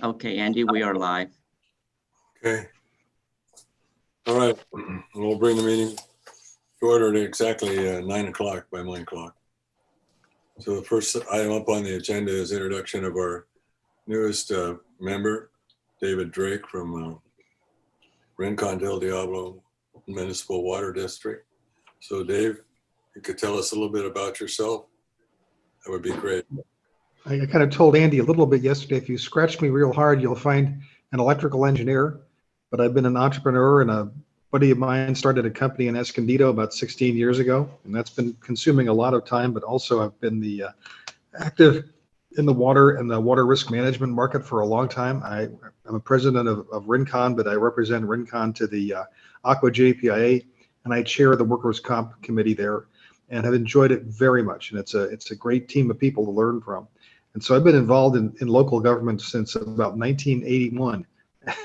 Okay, Andy, we are live. Okay. All right. We'll bring the meeting to order at exactly 9 o'clock by my clock. So the first item up on the agenda is introduction of our newest member, David Drake from Rincon del Diablo Municipal Water District. So Dave, you could tell us a little bit about yourself. That would be great. I kind of told Andy a little bit yesterday, if you scratch me real hard, you'll find an electrical engineer, but I've been an entrepreneur, and a buddy of mine started a company in Escondido about 16 years ago, and that's been consuming a lot of time, but also I've been the active in the water and the water risk management market for a long time. I'm a president of Rincon, but I represent Rincon to the Aqua JPIA, and I chair the workers' comp committee there, and have enjoyed it very much. And it's a great team of people to learn from. And so I've been involved in local government since about 1981.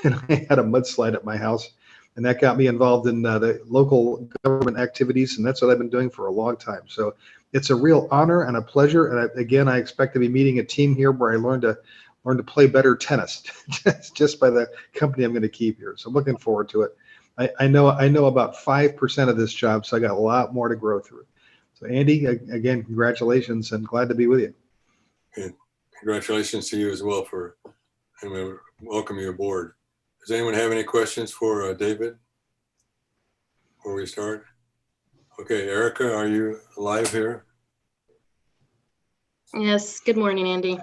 And I had a mudslide at my house, and that got me involved in the local government activities. And that's what I've been doing for a long time. So it's a real honor and a pleasure. And again, I expect to be meeting a team here where I learn to play better tennis just by the company I'm going to keep here. So I'm looking forward to it. I know about 5% of this job, so I got a lot more to grow through. So Andy, again, congratulations, and glad to be with you. And congratulations to you as well and we welcome you aboard. Does anyone have any questions for David before we start? Okay, Erica, are you live here? Yes, good morning, Andy.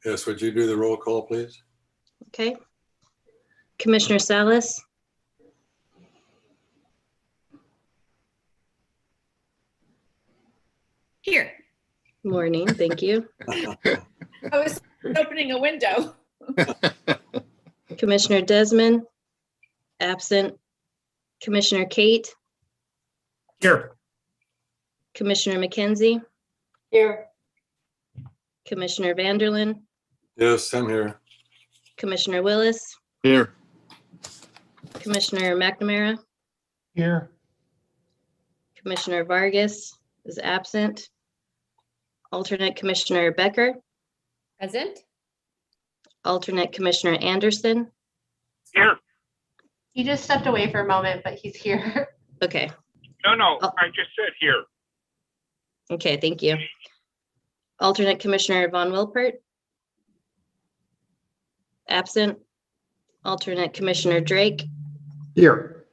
Yes, would you do the roll call, please? Okay. Commissioner Salas? Here. Morning, thank you. I was opening a window. Commissioner Desmond? Absent. Commissioner Kate? Here. Commissioner McKenzie? Here. Commissioner Vanderlyn? Yes, I'm here. Commissioner Willis? Here. Commissioner McNamara? Here. Commissioner Vargas is absent. Alternate Commissioner Becker? Present. Alternate Commissioner Anderson? Here. He just stepped away for a moment, but he's here. Okay. No, Oh. I just said here. Okay, thank you. Alternate Commissioner Von Wilpert? Absent. Alternate Commissioner Drake? Here.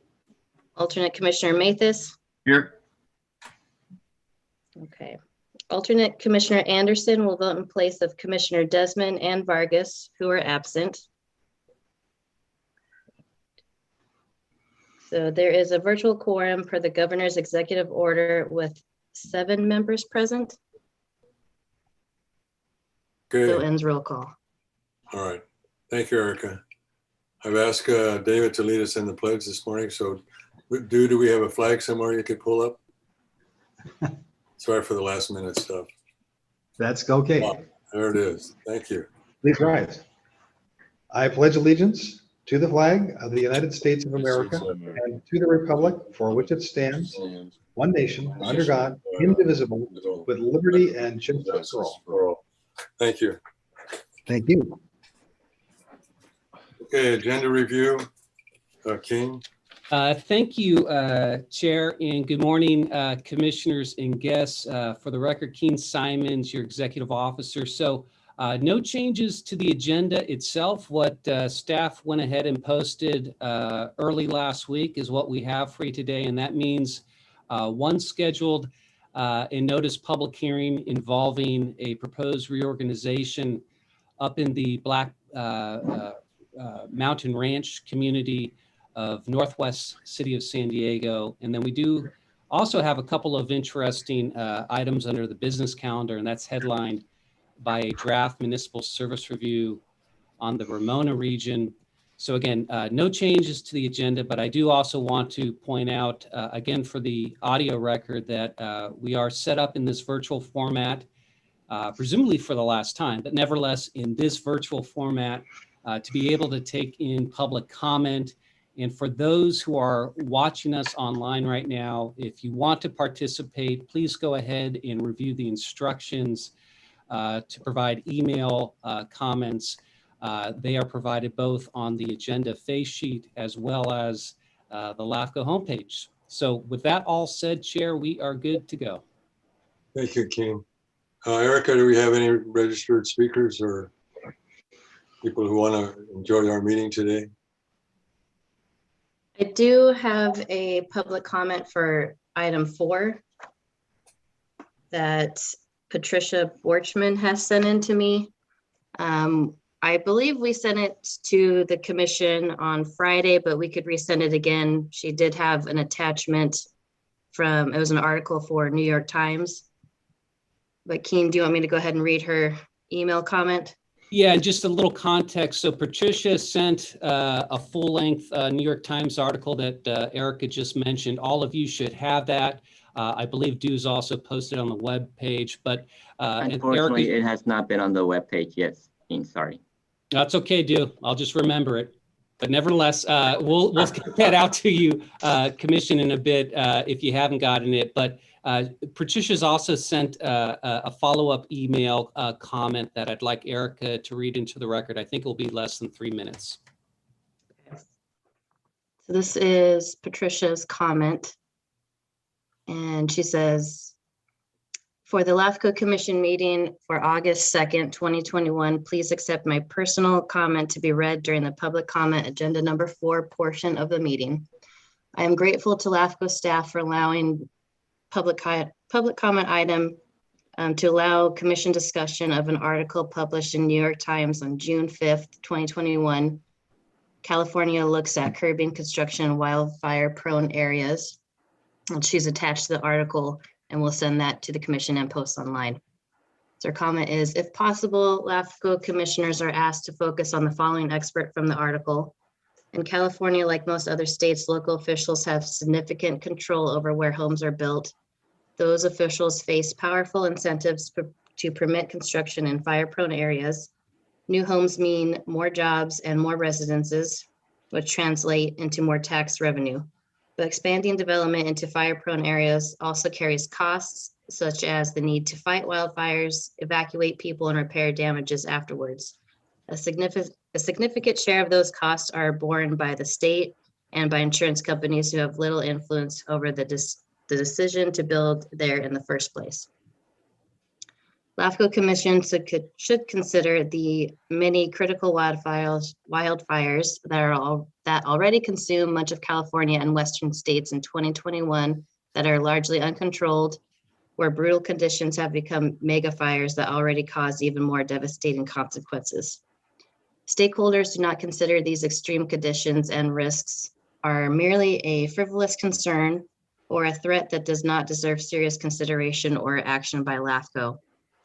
Alternate Commissioner Mathis? Here. Okay. Alternate Commissioner Anderson will vote in place of Commissioner Desmond and Vargas, who are absent. So there is a virtual quorum per the governor's executive order with 7 members present. Good. So ends roll call. All right. Thank you, Erica. I've asked David to lead us in the pledge this morning. So do we have a flag somewhere you could pull up? Sorry for the last minute stuff. That's okay. Oh, there it is. Thank you. Please rise. I pledge allegiance to the flag of the United States of America and to the republic for which it stands, one nation, under God, indivisible, with liberty and justice for all. Thank you. Thank you. Okay, agenda review. King. Thank you, Chair, and good morning, commissioners and guests. For the record, Keen Simons, your executive officer. So no changes to the agenda itself. What staff went ahead and posted early last week is what we have for you today, and that means one scheduled and notice public hearing involving a proposed reorganization up in the Black Mountain Ranch community of Northwest City of San Diego. And then we do also have a couple of interesting items under the business calendar, and that's headlined by a draft municipal service review on the Ramona region. So again, no changes to the agenda, but I do also want to point out, again, for the audio record, that we are set up in this virtual format, presumably for the last time, but nevertheless in this virtual format to be able to take in public comment. And for those who are watching us online right now, if you want to participate, please go ahead and review the instructions to provide email comments They are provided both on the agenda face sheet as well as the LAFCO homepage. So with that all said, Chair, we are good to go. Thank you, King. Erica, do we have any registered speakers or people who want to enjoy our meeting today? I do have a public comment for item 4 that Patricia Borchman has sent in to me. I believe we sent it to the commission on Friday, but we could resend it again. She did have an attachment from, it was an article for New York Times. But Keen, do you want me to go ahead and read her email comment? Yeah, just a little context. So Patricia sent a full-length New York Times article that Erica just mentioned. All of you should have that. I believe Due's also posted on the web page, but unfortunately, Erica, it has not been on the web page yet. Sorry. that's okay, Due. I'll just remember it. But nevertheless, we'll get that out to you, Commission, in a bit if you haven't gotten it. But Patricia's also sent a follow-up email comment that I'd like Erica to read into the record. I think it'll be less than 3 minutes. So this is Patricia's comment. And she says, for the LAFCO Commission meeting for August 2nd, 2021, please accept my personal comment to be read during the public comment agenda number 4 portion of the meeting. I am grateful to LAFCO staff for allowing public comment item to allow commission discussion of an article published in New York Times on June 5th, 2021. California looks at curbing construction in wildfire prone areas. And she's attached to the article, and we'll send that to the commission and post online. So her comment is, if possible, LAFCO commissioners are asked to focus on the following expert from the article. In California, like most other states, local officials have significant control over where homes are built. Those officials face powerful incentives to permit construction in fire-prone areas. New homes mean more jobs and more residences, which translate into more tax revenue. But expanding development into fire-prone areas also carries costs, such as the need to fight wildfires, evacuate people, and repair damages afterwards. A significant share of those costs are borne by the state and by insurance companies who have little influence over the decision to build there in the first place. LAFCO Commission should consider the many critical wildfires that already consume much of California and Western states in 2021 that are largely uncontrolled, where brutal conditions have become mega fires that already cause even more devastating consequences. Stakeholders do not consider these extreme conditions and risks are merely a frivolous concern or a threat that does not deserve serious consideration or action by LAFCO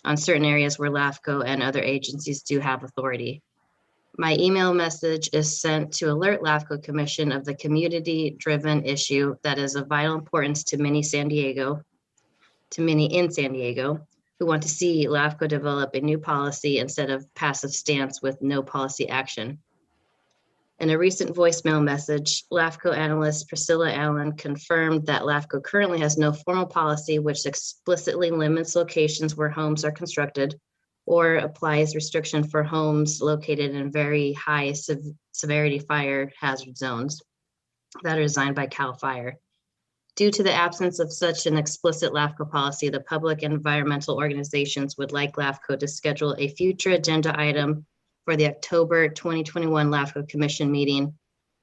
on certain areas where LAFCO and other agencies do have authority. My email message is sent to alert LAFCO Commission of the community-driven issue that is of vital importance to many in San Diego, who want to see LAFCO develop a new policy instead of passive stance with no policy action. In a recent voicemail message, LAFCO analyst Priscilla Allen confirmed that LAFCO currently has no formal policy which explicitly limits locations where homes are constructed or applies restriction for homes located in very high severity fire hazard zones that are designed by CAL FIRE. Due to the absence of such an explicit LAFCO policy, the public and environmental organizations would like LAFCO to schedule a future agenda item for the October 2021 LAFCO Commission meeting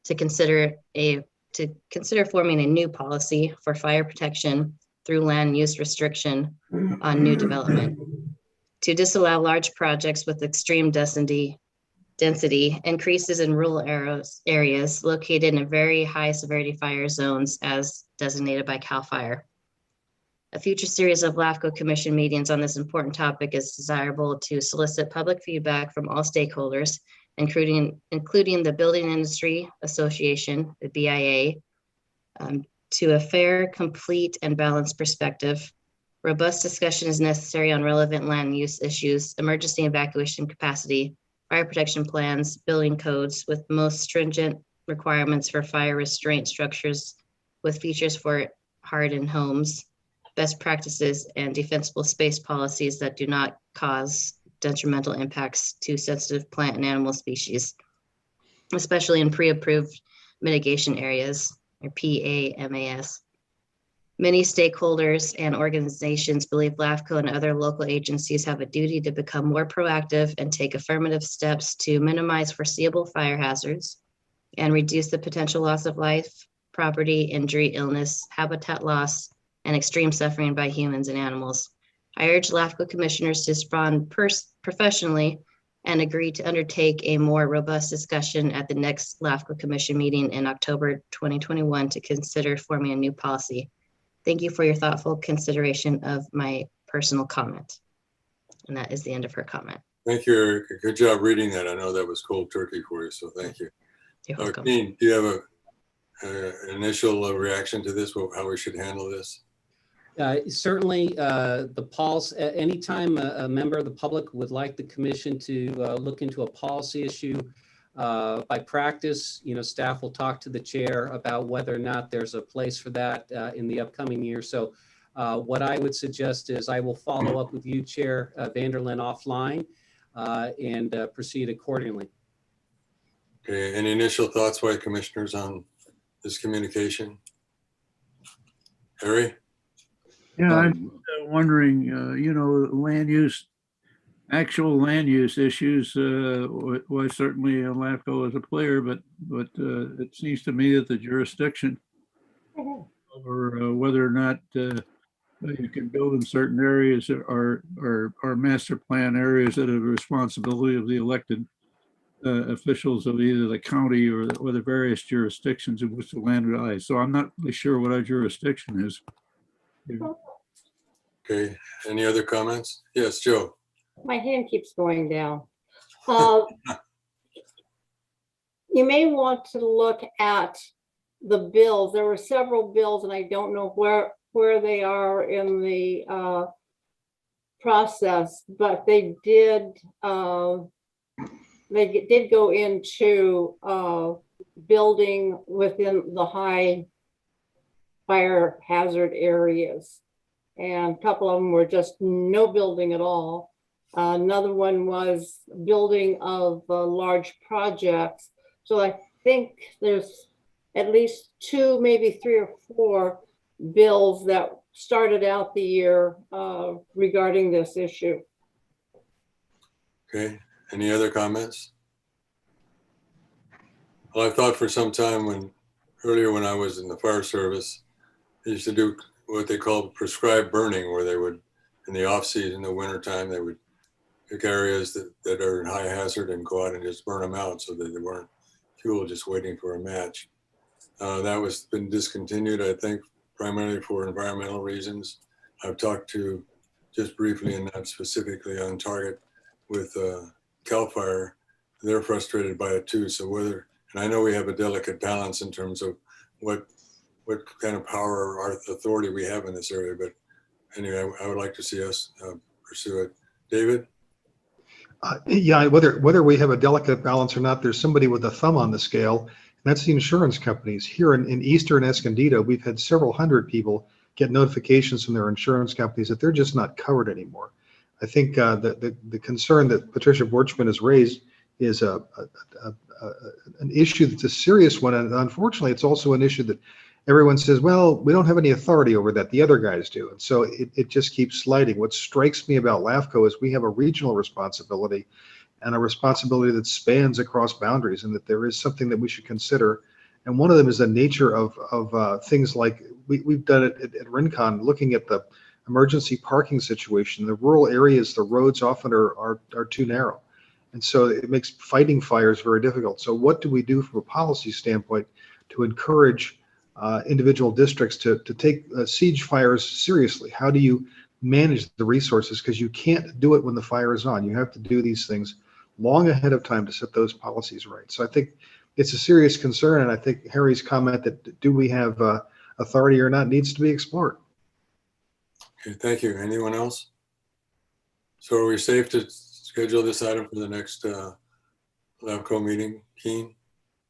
to consider forming a new policy for fire protection through land use restriction on new development, to disallow large projects with extreme density, increases in rural areas located in very high severity fire zones as designated by CAL FIRE. A future series of LAFCO Commission meetings on this important topic is desirable to solicit public feedback from all stakeholders, including the Building Industry Association, the BIA, to a fair, complete, and balanced perspective. Robust discussion is necessary on relevant land use issues, emergency evacuation capacity, fire protection plans, building codes with most stringent requirements for fire restraint structures with features for hardened homes, best practices, and defensible space policies that do not cause detrimental impacts to sensitive plant and animal species, especially in pre-approved mitigation areas, or PAMAS. Many stakeholders and organizations believe LAFCO and other local agencies have a duty to become more proactive and take affirmative steps to minimize foreseeable fire hazards and reduce the potential loss of life, property, injury, illness, habitat loss, and extreme suffering by humans and animals. I urge LAFCO commissioners to respond professionally and agree to undertake a more robust discussion at the next LAFCO commission meeting in October 2021 to consider forming a new policy. Thank you for your thoughtful consideration of my personal comment. And that is the end of her comment. Thank you, Erica. Good job reading that. I know that was cold turkey for you, so thank you. You're welcome. Dean, do you have an initial reaction to this, how we should handle this? Certainly, the policy, anytime a member of the public would like the commission to look into a policy issue, by practice, staff will talk to the chair about whether or not there's a place for that in the upcoming year. So what I would suggest is I will follow up with you, Chair Vanderlyn, offline and proceed accordingly. Okay, any initial thoughts by commissioners on this communication? Harry? Yeah, I'm wondering, actual land use issues was certainly LAFCO as a player, but it seems to me that the jurisdiction over whether or not you can build in certain areas are master plan areas that are the responsibility of the elected officials of either the county or the various jurisdictions in which the land lies. So I'm not really sure what our jurisdiction is. Okay, any other comments? Yes, Joe. My hand keeps going down. You may want to look at the bills. There were several bills, and I don't know where they are in the process, but they did go into building within the high fire hazard areas. And a couple of them were just no building at all. Another one was building of large projects. So I think there's at least 2, maybe 3 or 4 bills that started out the year regarding this issue. Okay, any other comments? Well, I've thought for some time earlier when I was in the fire service, they used to do what they called prescribed burning, where they would, in the off season, the winter time, they would pick areas that are in high hazard and go out and just burn them out so that they weren't fuel just waiting for a match. That was been discontinued, I think, primarily for environmental reasons. I've talked to, just briefly and not specifically on target, with CAL FIRE. They're frustrated by it too. So and I know we have a delicate balance in terms of what kind of power or authority we have in this area, but anyway, I would like to see us pursue it. David? Yeah, whether we have a delicate balance or not, there's somebody with a thumb on the scale, and that's the insurance companies. Here in Eastern Escondido, we've had several hundred people get notifications from their insurance companies that they're just not covered anymore. I think the concern that Patricia Borchman has raised is an issue that's a serious one, and unfortunately, it's also an issue that everyone says, well, we don't have any authority over that. The other guys do. And so it just keeps sliding. What strikes me about LAFCO is we have a regional responsibility and a responsibility that spans across boundaries, and that there is something that we should consider. And one of them is the nature of things like we've done it at Rincon, looking at the emergency parking situation. The rural areas, the roads often are too narrow. And so it makes fighting fires very difficult. So what do we do from a policy standpoint to encourage individual districts to take siege fires seriously? How do you manage the resources? Because you can't do it when the fire is on. You have to do these things long ahead of time to set those policies right. So I think it's a serious concern, and I think Harry's comment that do we have authority or not needs to be explored. Okay, thank you. Anyone else? So are we safe to schedule this item for the next LAFCO meeting, Keen?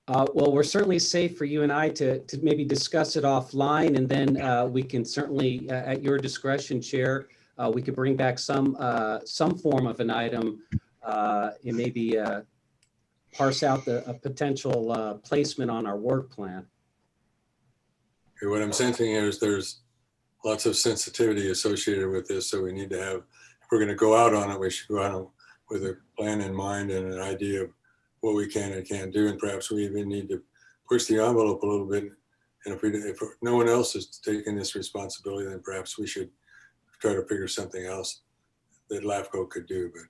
Well, we're certainly safe for you and I to maybe discuss it offline, and then we can certainly, at your discretion, Chair, we could bring back some form of an item and maybe parse out a potential placement on our work plan. Okay, what I'm sensing here is there's lots of sensitivity associated with this, so we need to have, if we're going to go out on it, we should go out with a plan in mind and an idea of what we can and can't do, and perhaps we even need to push the envelope a little bit. And if no one else is taking this responsibility, then perhaps we should try to figure something else that LAFCO could do. But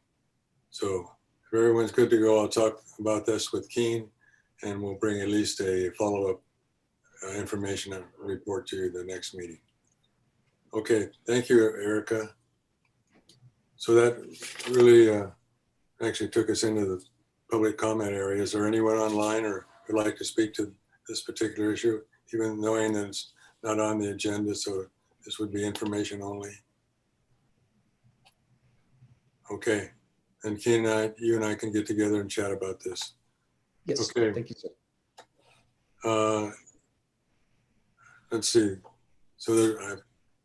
so if everyone's good to go, I'll talk about this with Keen, and we'll bring at least a follow-up information and report to you the next meeting. Okay, thank you, Erica. So that really actually took us into the public comment area. Is there anyone online or would like to speak to this particular issue, even knowing that it's not on the agenda, so this would be information only? Okay, and Keen and I, you and I can get together and chat about this. Yes, Okay. thank you, sir. Let's see. So I'm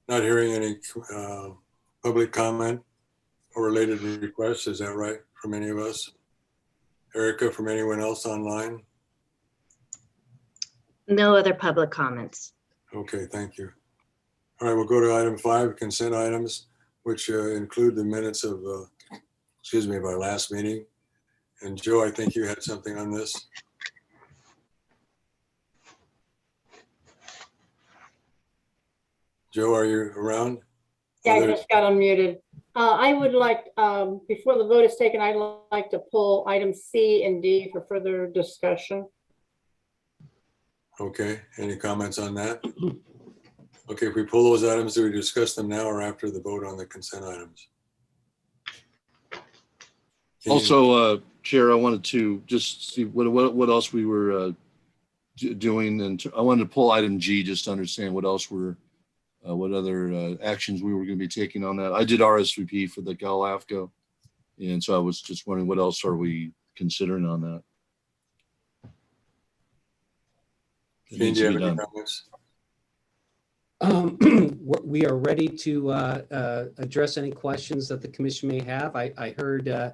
not hearing any public comment or related requests. Is that right from any of us? Erica, from anyone else online? No other public comments. Okay, thank you. All right, we'll go to item 5, consent items, which include the minutes of, of our last meeting. And Joe, I think you had something on this. Joe, are you around? Yeah, Oh, I just got unmuted. I would like, before the vote is taken, I'd like to pull items C and D for further discussion. Okay, any comments on that? Okay, if we pull those items, do we discuss them now or after the vote on the consent items? Also, Chair, I wanted to just see what else we were doing, and I wanted to pull item G just to understand what else what other actions we were going to be taking on that. I did RSVP for the LAFCO, and so I was just wondering what else are we considering on that? It Do needs you to have be any done. comments? We are ready to address any questions that the commission may have. I heard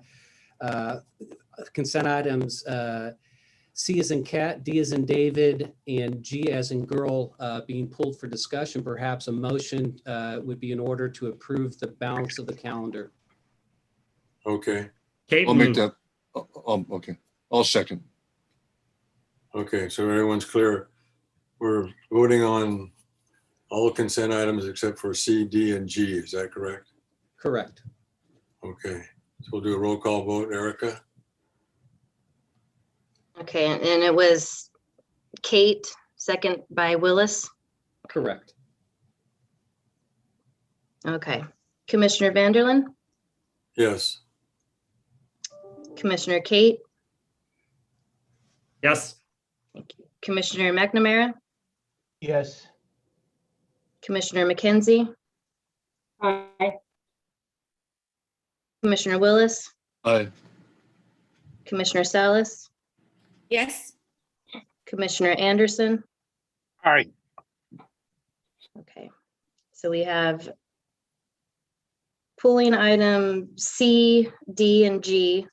consent items C as in cat, D as in David, and G as in girl being pulled for discussion. Perhaps a motion would be in order to approve the balance of the calendar. Okay, Kate I'll make moved. that. Okay, I'll second. okay, so everyone's clear. We're voting on all consent items except for C, D, and G. Is that correct? Correct. Okay, so we'll do a roll call vote. Erica? Okay, and it was Kate, second by Willis. Correct. Okay. Commissioner Vanderlyn, Yes. Commissioner Kate, Yes. Commissioner McNamara, Yes. Commissioner McKenzie, Aye. Commissioner Willis, Aye. Commissioner Salas, Yes. Commissioner Anderson. All right. Okay, so we have pulling item C, D, and G.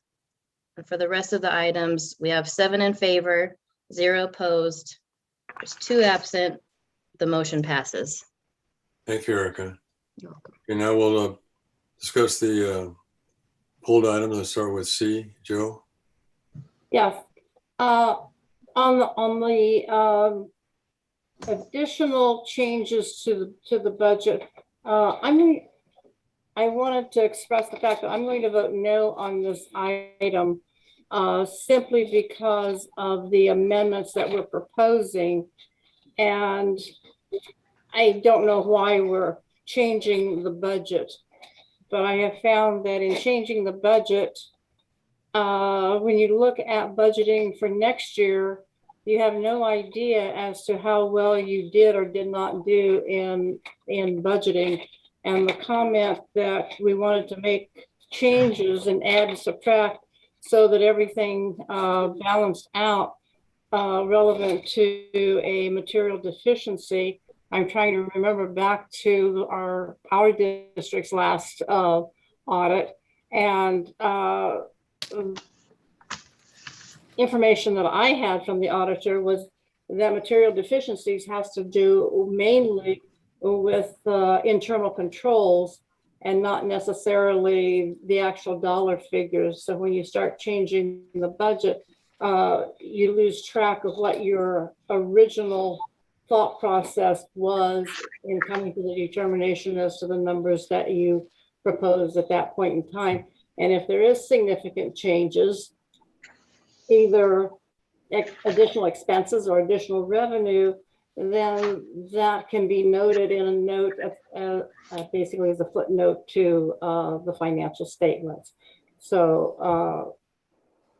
And for the rest of the items, we have 7 in favor, 0 opposed. There's 2 absent. The motion passes. Thank you, Erica. You're welcome. Okay, now we'll discuss the pulled items. Let's start with C. Joe? Yes. On the additional changes to the budget, I wanted to express the fact that I'm going to vote no on this item simply because of the amendments that we're proposing. And I don't know why we're changing the budget, but I have found that in changing the budget, when you look at budgeting for next year, you have no idea as to how well you did or did not do in budgeting. And the comment that we wanted to make changes and add and subtract so that everything balanced out relevant to a material deficiency I'm trying to remember back to our district's last audit, and information that I had from the auditor was that material deficiencies has to do mainly with internal controls and not necessarily the actual dollar figures. So when you start changing the budget, you lose track of what your original thought process was in coming to the determination as to the numbers that you proposed at that point in time. And if there is significant changes, either additional expenses or additional revenue, then that can be noted in a note basically as a footnote to the financial statements. So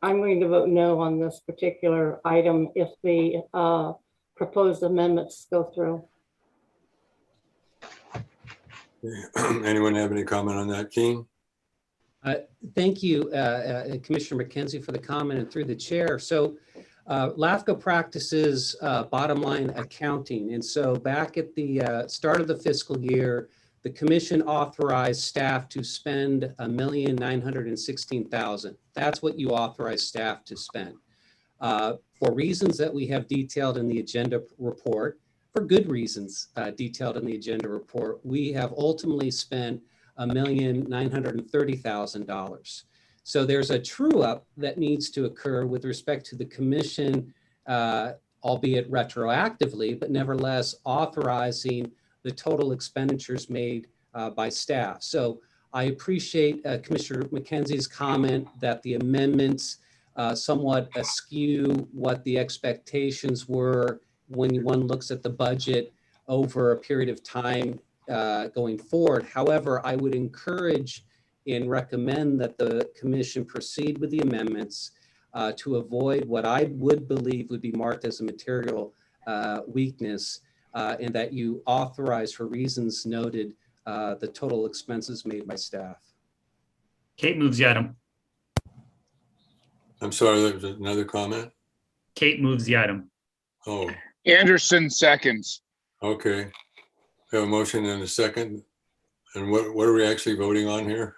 I'm going to vote no on this particular item if the proposed amendments go through. Anyone have any comment on that, Keen? Thank you, Commissioner McKenzie, for the comment and through the chair. So LAFCO practices bottom line accounting. And so back at the start of the fiscal year, the commission authorized staff to spend $1,916,000. That's what you authorized staff to spend. For reasons that we have detailed in the agenda report, for good reasons detailed in the agenda report, we have ultimately spent $1,930,000. So there's a true up that needs to occur with respect to the commission, albeit retroactively, but nevertheless authorizing the total expenditures made by staff. So I appreciate Commissioner McKenzie's comment that the amendments somewhat askew what the expectations were when one looks at the budget over a period of time going forward. However, I would encourage and recommend that the commission proceed with the amendments to avoid what I would believe would be marked as a material weakness, and that you authorize, for reasons noted, the total expenses made by staff. Kate moves the item. I'm sorry, there was another comment? Kate moves the item. Oh, Anderson seconds. okay. We have a motion and a second. And what are we actually voting on here?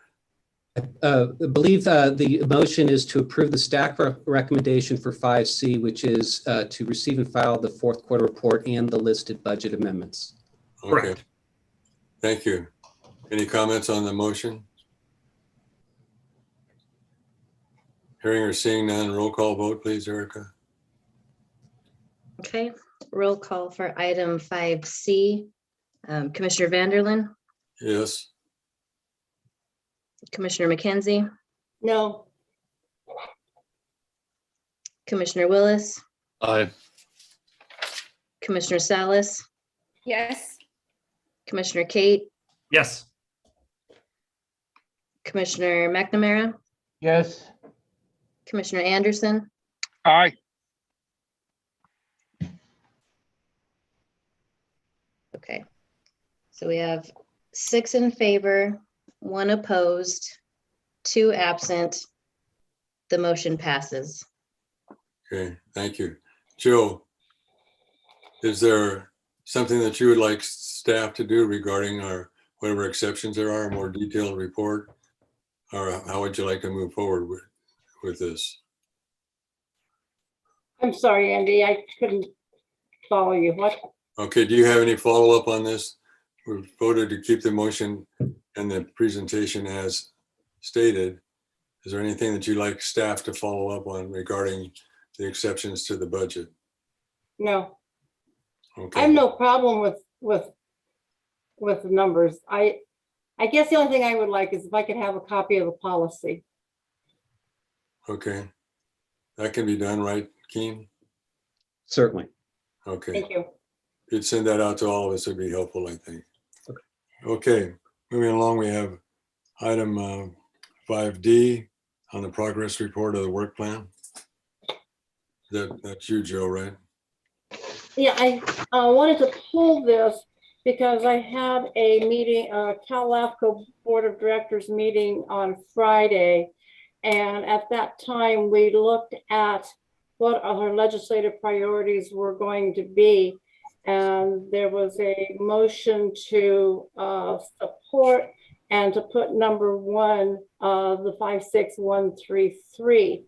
I believe the motion is to approve the staff recommendation for 5C, which is to receive and file the fourth quarter report and the listed budget amendments. Okay. Correct. Thank you. Any comments on the motion? Hearing or seeing none, roll call vote, please, Erica. Okay, roll call for item 5C. Commissioner Vanderlyn, Yes. Commissioner McKenzie, No. Commissioner Willis, Aye. Commissioner Salas, Yes. Commissioner Kate, Yes. Commissioner McNamara, Yes. Commissioner Anderson, Aye. okay. So we have 6 in favor, 1 opposed, 2 absent. The motion passes. Okay, thank you. Joe, is there something that you would like staff to do regarding our whatever exceptions there are, a more detailed report? Or how would you like to move forward with this? I'm sorry, Andy, I couldn't follow you. What? Okay, do you have any follow-up on this? We've voted to keep the motion and the presentation as stated. Is there anything that you'd like staff to follow up on regarding the exceptions to the budget? No. Okay. I have no problem with the numbers. I guess the only thing I would like is if I could have a copy of the policy. Okay. That can be done, right, Keen? Certainly. Okay. Thank you. If you'd send that out to all of us, it'd be helpful, I think. Okay, moving along, we have item 5D on the progress report of the work plan. That's you, Joe, right? Yeah, I wanted to pull this because I had a meeting, Cal LAFCO Board of Directors meeting on Friday. And at that time, we looked at what our legislative priorities were going to be. And there was a motion to support and to put number one, the 56133.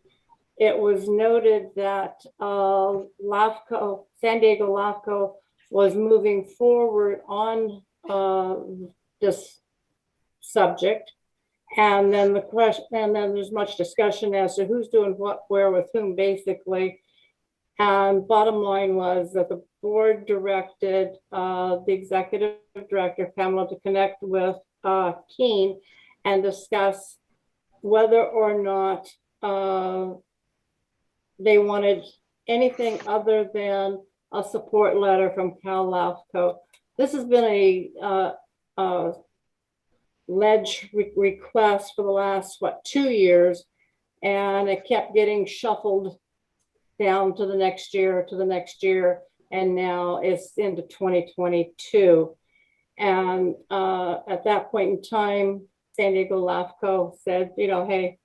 It was noted that LAFCO, San Diego LAFCO, was moving forward on this subject. And then the question, and then there's much discussion as to who's doing what, where, with whom, basically. And bottom line was that the board directed the executive director, Pamela, to connect with Keene and discuss whether or not they wanted anything other than a support letter from Cal LAFCO. This has been a ledge request for the last, 2 years, and it kept getting shuffled down to the next year, and now it's into 2022. And at that point in time, San Diego LAFCO said, hey,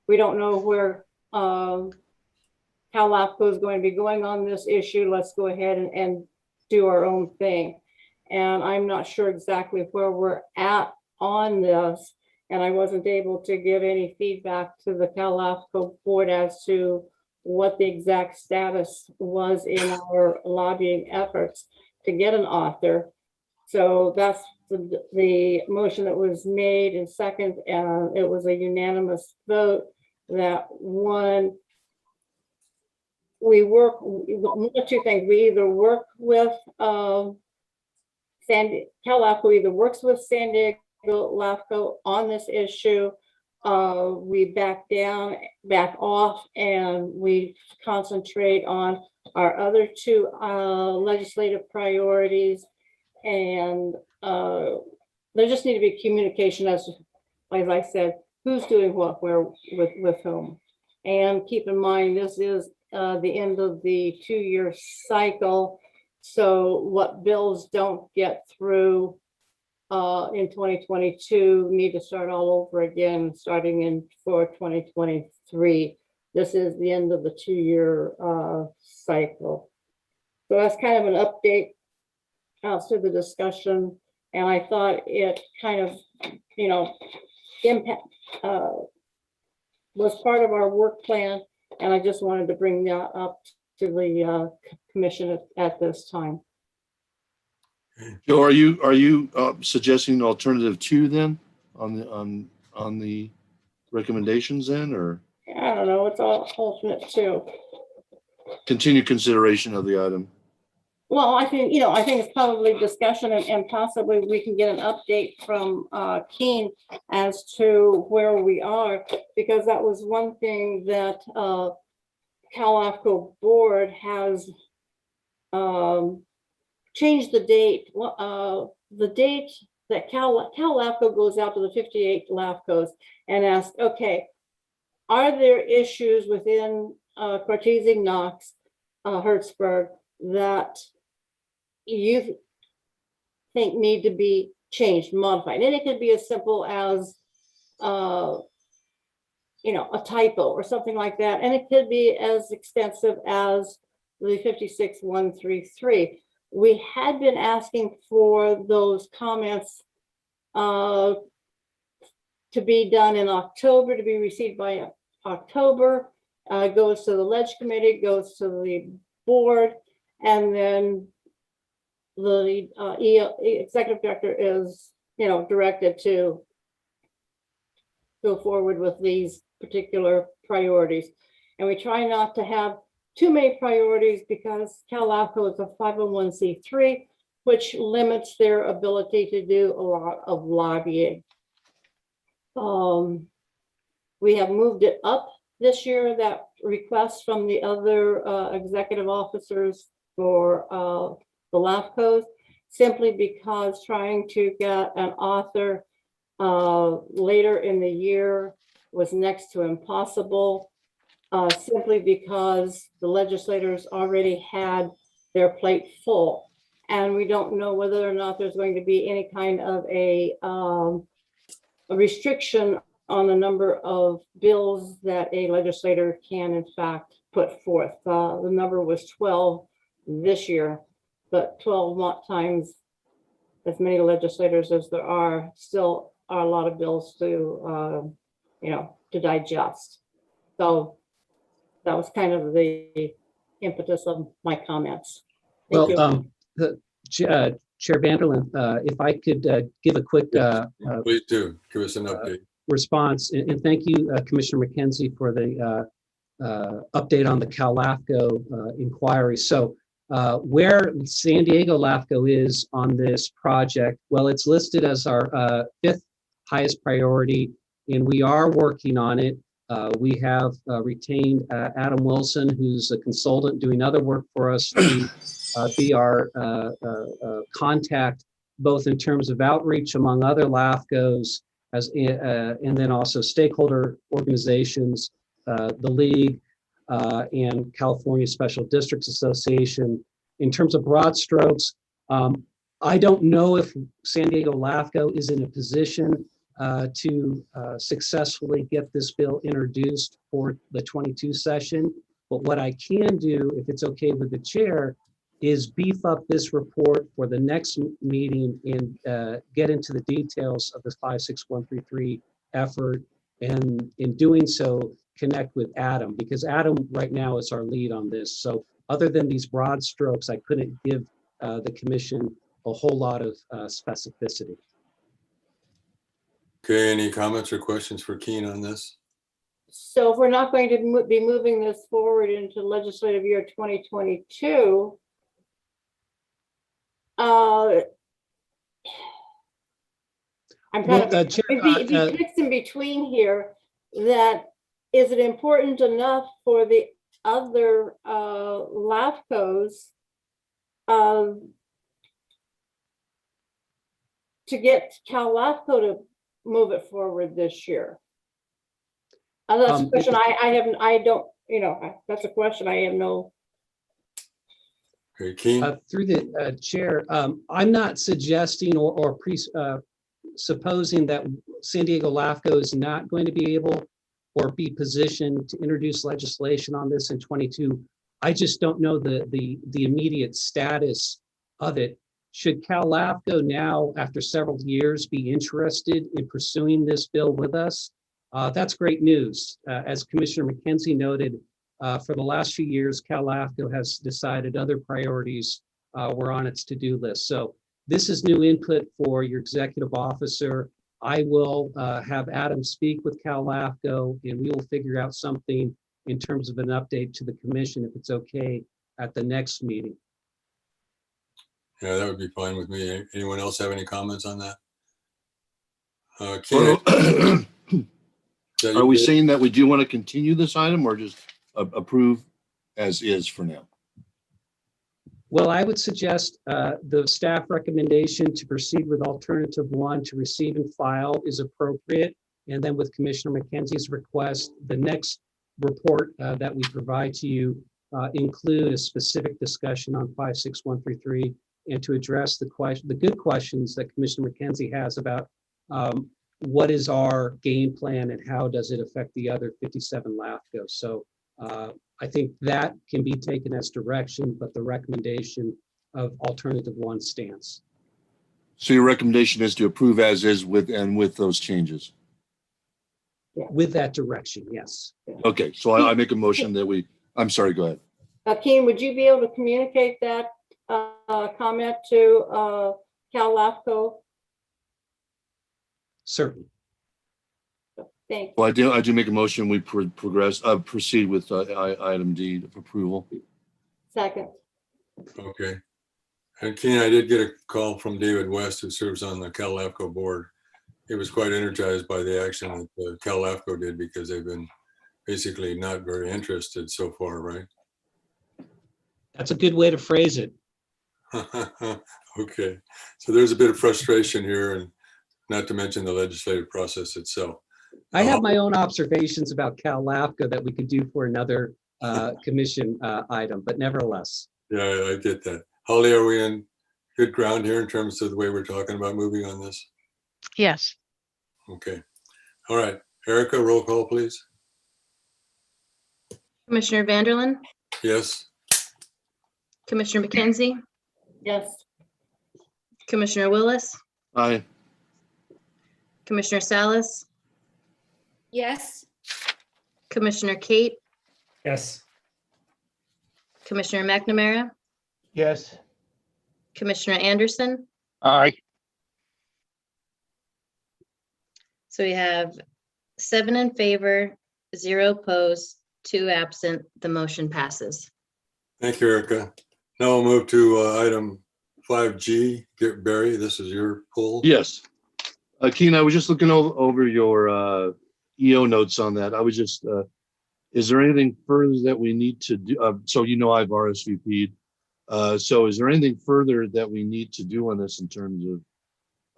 we don't know where how LAFCO is going to be going on this issue. Let's go ahead and do our own thing. And I'm not sure exactly where we're at on this. And I wasn't able to give any feedback to the Cal LAFCO board as to what the exact status was in our lobbying efforts to get an author. So that's the motion that was made in second, and it was a unanimous vote that one, we work, two things, we either work with Cal LAFCO either works with San Diego LAFCO on this issue, we back off, and we concentrate on our other two legislative priorities. And there just need to be communication as I said, who's doing what, where, with whom. And keep in mind, this is the end of the 2-year cycle. So what bills don't get through in 2022 need to start all over again, starting for 2023. This is the end of the 2-year cycle. So that's kind of an update as to the discussion. And I thought it kind of, impact was part of our work plan. And I just wanted to bring that up to the commission at this time. Joe, are you suggesting alternative 2 then on the recommendations then, or I don't know, it's all alternate too. continued consideration of the item? Well, I think it's probably discussion, and possibly we can get an update from Keene as to where we are, because that was one thing that Cal LAFCO board has changed the date. The date that Cal LAFCO goes out to the 58 LAFCOs and asks, okay, are there issues within Cortese, Knox, Hertzberg that you think need to be changed, modified? And it could be as simple as a typo or something like that, and it could be as extensive as the 56133. We had been asking for those comments to be done in October, to be received by October. Goes to the Ledge Committee, goes to the board, and then the executive director is, directed to go forward with these particular priorities. And we try not to have too many priorities because Cal LAFCO is a 501c3, which limits their ability to do a lot of lobbying. We have moved it up this year, that request from the other executive officers for the LAFCOs, simply because trying to get an author later in the year was next to impossible, simply because the legislators already had their plate full. And we don't know whether or not there's going to be any kind of a restriction on the number of bills that a legislator can in fact put forth. The number was 12 this year. but 12 times as many legislators as there are, still are a lot of bills to, to digest. So that was kind of the impetus of my comments. Thank you. Well, Chair Vanderlyn, if I could give a quick Please do, give us an update. response, and thank you, Commissioner McKenzie, for the update on the Cal LAFCO inquiry. So where San Diego LAFCO is on this project, well, it's listed as our fifth highest priority, and we are working on it. We have retained Adam Wilson, who's a consultant doing other work for us, to be our contact, both in terms of outreach among other LAFCOs, and then also stakeholder organizations, the League, and California Special Districts Association. In terms of broad strokes, I don't know if San Diego LAFCO is in a position to successfully get this bill introduced for the 22 session. But what I can do, if it's okay with the chair, is beef up this report for the next meeting and get into the details of the 56133 effort, and in doing so, connect with Adam, because Adam right now is our lead on this. So other than these broad strokes, I couldn't give the commission a whole lot of specificity. Okay, any comments or questions for Keen on this? So if we're not going to be moving this forward into legislative year 2022, I'm kind of Chair, if you fix in between here, that is it important enough for the other LAFCOs to get Cal LAFCO to move it forward this year? That's a question that's a question I have no. Okay, Keen. Through the chair, I'm not suggesting or supposing that San Diego LAFCO is not going to be able or be positioned to introduce legislation on this in 22. I just don't know the immediate status of it. Should Cal LAFCO now, after several years, be interested in pursuing this bill with us? That's great news. As Commissioner McKenzie noted, for the last few years, Cal LAFCO has decided other priorities were on its to-do list. So this is new input for your executive officer. I will have Adam speak with Cal LAFCO, and we will figure out something in terms of an update to the commission, if it's okay, at the next meeting. Yeah, that would be fine with me. Anyone else have any comments on that? Keen, Are we saying that we do want to continue this item or just approve as is for now? Well, I would suggest the staff recommendation to proceed with alternative one to receive and file is appropriate. And then with Commissioner McKenzie's request, the next report that we provide to you include a specific discussion on 56133 and to address the good questions that Commissioner McKenzie has about what is our game plan and how does it affect the other 57 LAFCOs. So I think that can be taken as direction, but the recommendation of alternative one stands. So your recommendation is to approve as is with those changes? With that direction, yes. Okay, so I make a motion that I'm sorry, go ahead. Keen, would you be able to communicate that comment to Cal LAFCO? Certainly. Thank you. Well, I do make a motion. We proceed with item D of approval. Second. Okay. And Keen, I did get a call from David West, who serves on the Cal LAFCO board. He was quite energized by the action that Cal LAFCO did because they've been basically not very interested so far, right? That's a good way to phrase it. Okay. So there's a bit of frustration here, and not to mention the legislative process itself. I have my own observations about Cal LAFCO that we could do for another commission item, but nevertheless. Yeah, I get that. Holly, are we in good ground here in terms of the way we're talking about moving on this? Yes. Okay. All right. Erica, roll call, please. Commissioner Vanderlyn, Yes. Commissioner McKenzie, Yes. Commissioner Willis, Aye. Commissioner Salas, Yes. Commissioner Kate, Yes. Commissioner McNamara, Yes. Commissioner Anderson. Aye. So we have 7 in favor, 0 opposed, 2 absent. The motion passes. Thank you, Erica. Now we'll move to item 5G. Barry, this is your pull. Yes. Keen, I was just looking over your EO notes on that. I was just, is there anything further that we need to do? So I've RSVP'd. So is there anything further that we need to do on this in terms of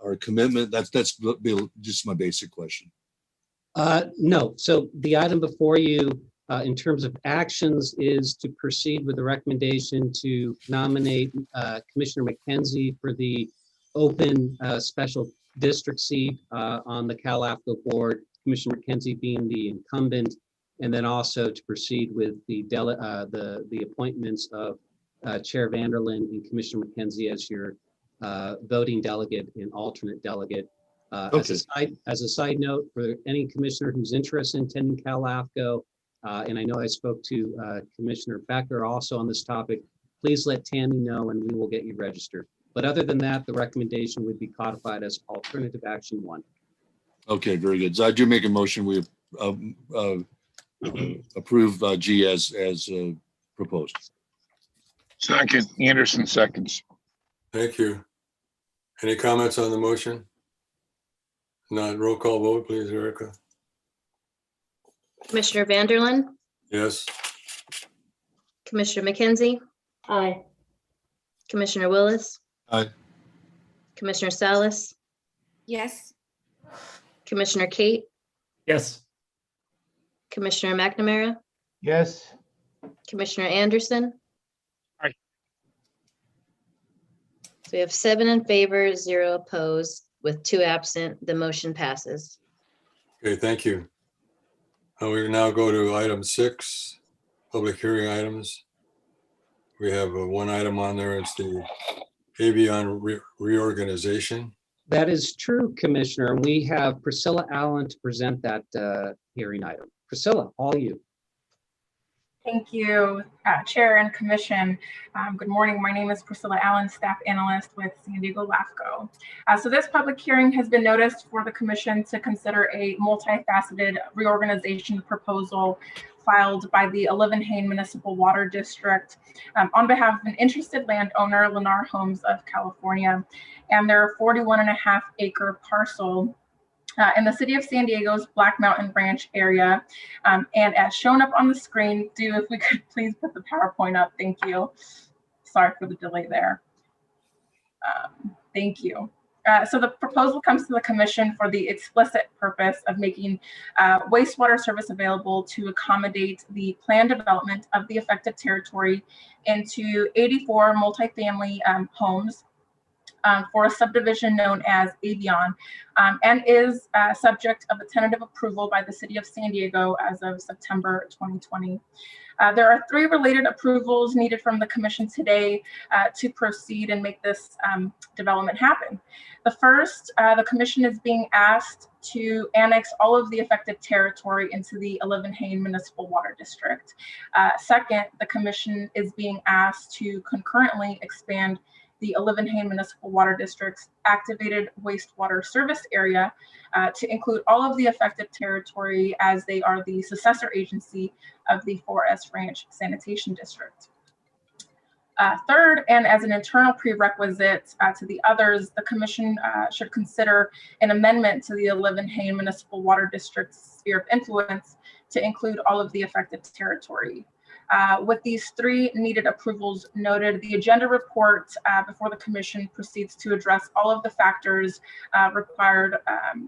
our commitment? That's just my basic question. No. So the item before you, in terms of actions, is to proceed with the recommendation to nominate Commissioner McKenzie for the open special district seat on the LAFCO board, Commissioner McKenzie being the incumbent, and then also to proceed with the appointments of Chair Vanderlyn and Commissioner McKenzie as your voting delegate and alternate delegate. As a side note, for any commissioner who's interested in attending LAFCO, and I know I spoke to Commissioner Becker also on this topic, please let Tammy know and we will get you registered. But other than that, the recommendation would be codified as alternative action 1. Okay, very good. So I do make a motion. We approve G as proposed. Second, Anderson seconds. Thank you. Any comments on the motion? Not roll call vote, please, Erica. Commissioner Vanderlyn, Yes. Commissioner McKenzie, Aye. Commissioner Willis, Aye. Commissioner Salas, Yes. Commissioner Kate, Yes. Commissioner McNamara, Yes. Commissioner Anderson. Aye. So we have 7 in favor, 0 opposed, with 2 absent. The motion passes. Okay, thank you. We now go to item 6, public hearing items. We have one item on there. It's the Avion reorganization. That is true, Commissioner. And we have Priscilla Allen to present that hearing item. Priscilla, all you. Thank you, Chair and Commission. Good morning. My name is Priscilla Allen, Staff Analyst with San Diego LAFCO. So this public hearing has been noticed for the Commission to consider a multifaceted reorganization proposal filed by the Hain Municipal Water District on behalf of an interested landowner, Lennar Homes of California, and their 41.5-acre parcel in the city of San Diego's Black Mountain Ranch area. And as shown up on the screen, if we could please put the PowerPoint up. Thank you. Sorry for the delay there. Thank you. So the proposal comes to the Commission for the explicit purpose of making wastewater service available to accommodate the planned development of the affected territory into 84 multifamily homes for a subdivision known as Avion, and is subject of a tentative approval by the City of San Diego as of September 2020. There are 3 related approvals needed from the Commission today to proceed and make this development happen. The first, the Commission is being asked to annex all of the affected territory into the Hain Municipal Water District. Second, the Commission is being asked to concurrently expand the Hain Municipal Water District's activated wastewater service area to include all of the affected territory, as they are the successor agency of the Forest Ranch Sanitation District. Third, and as an internal prerequisite to the others, the Commission should consider an amendment to the Hain Municipal Water District's sphere of influence to include all of the affected territory. With these 3 needed approvals noted, the agenda report before the Commission proceeds to address all of the factors required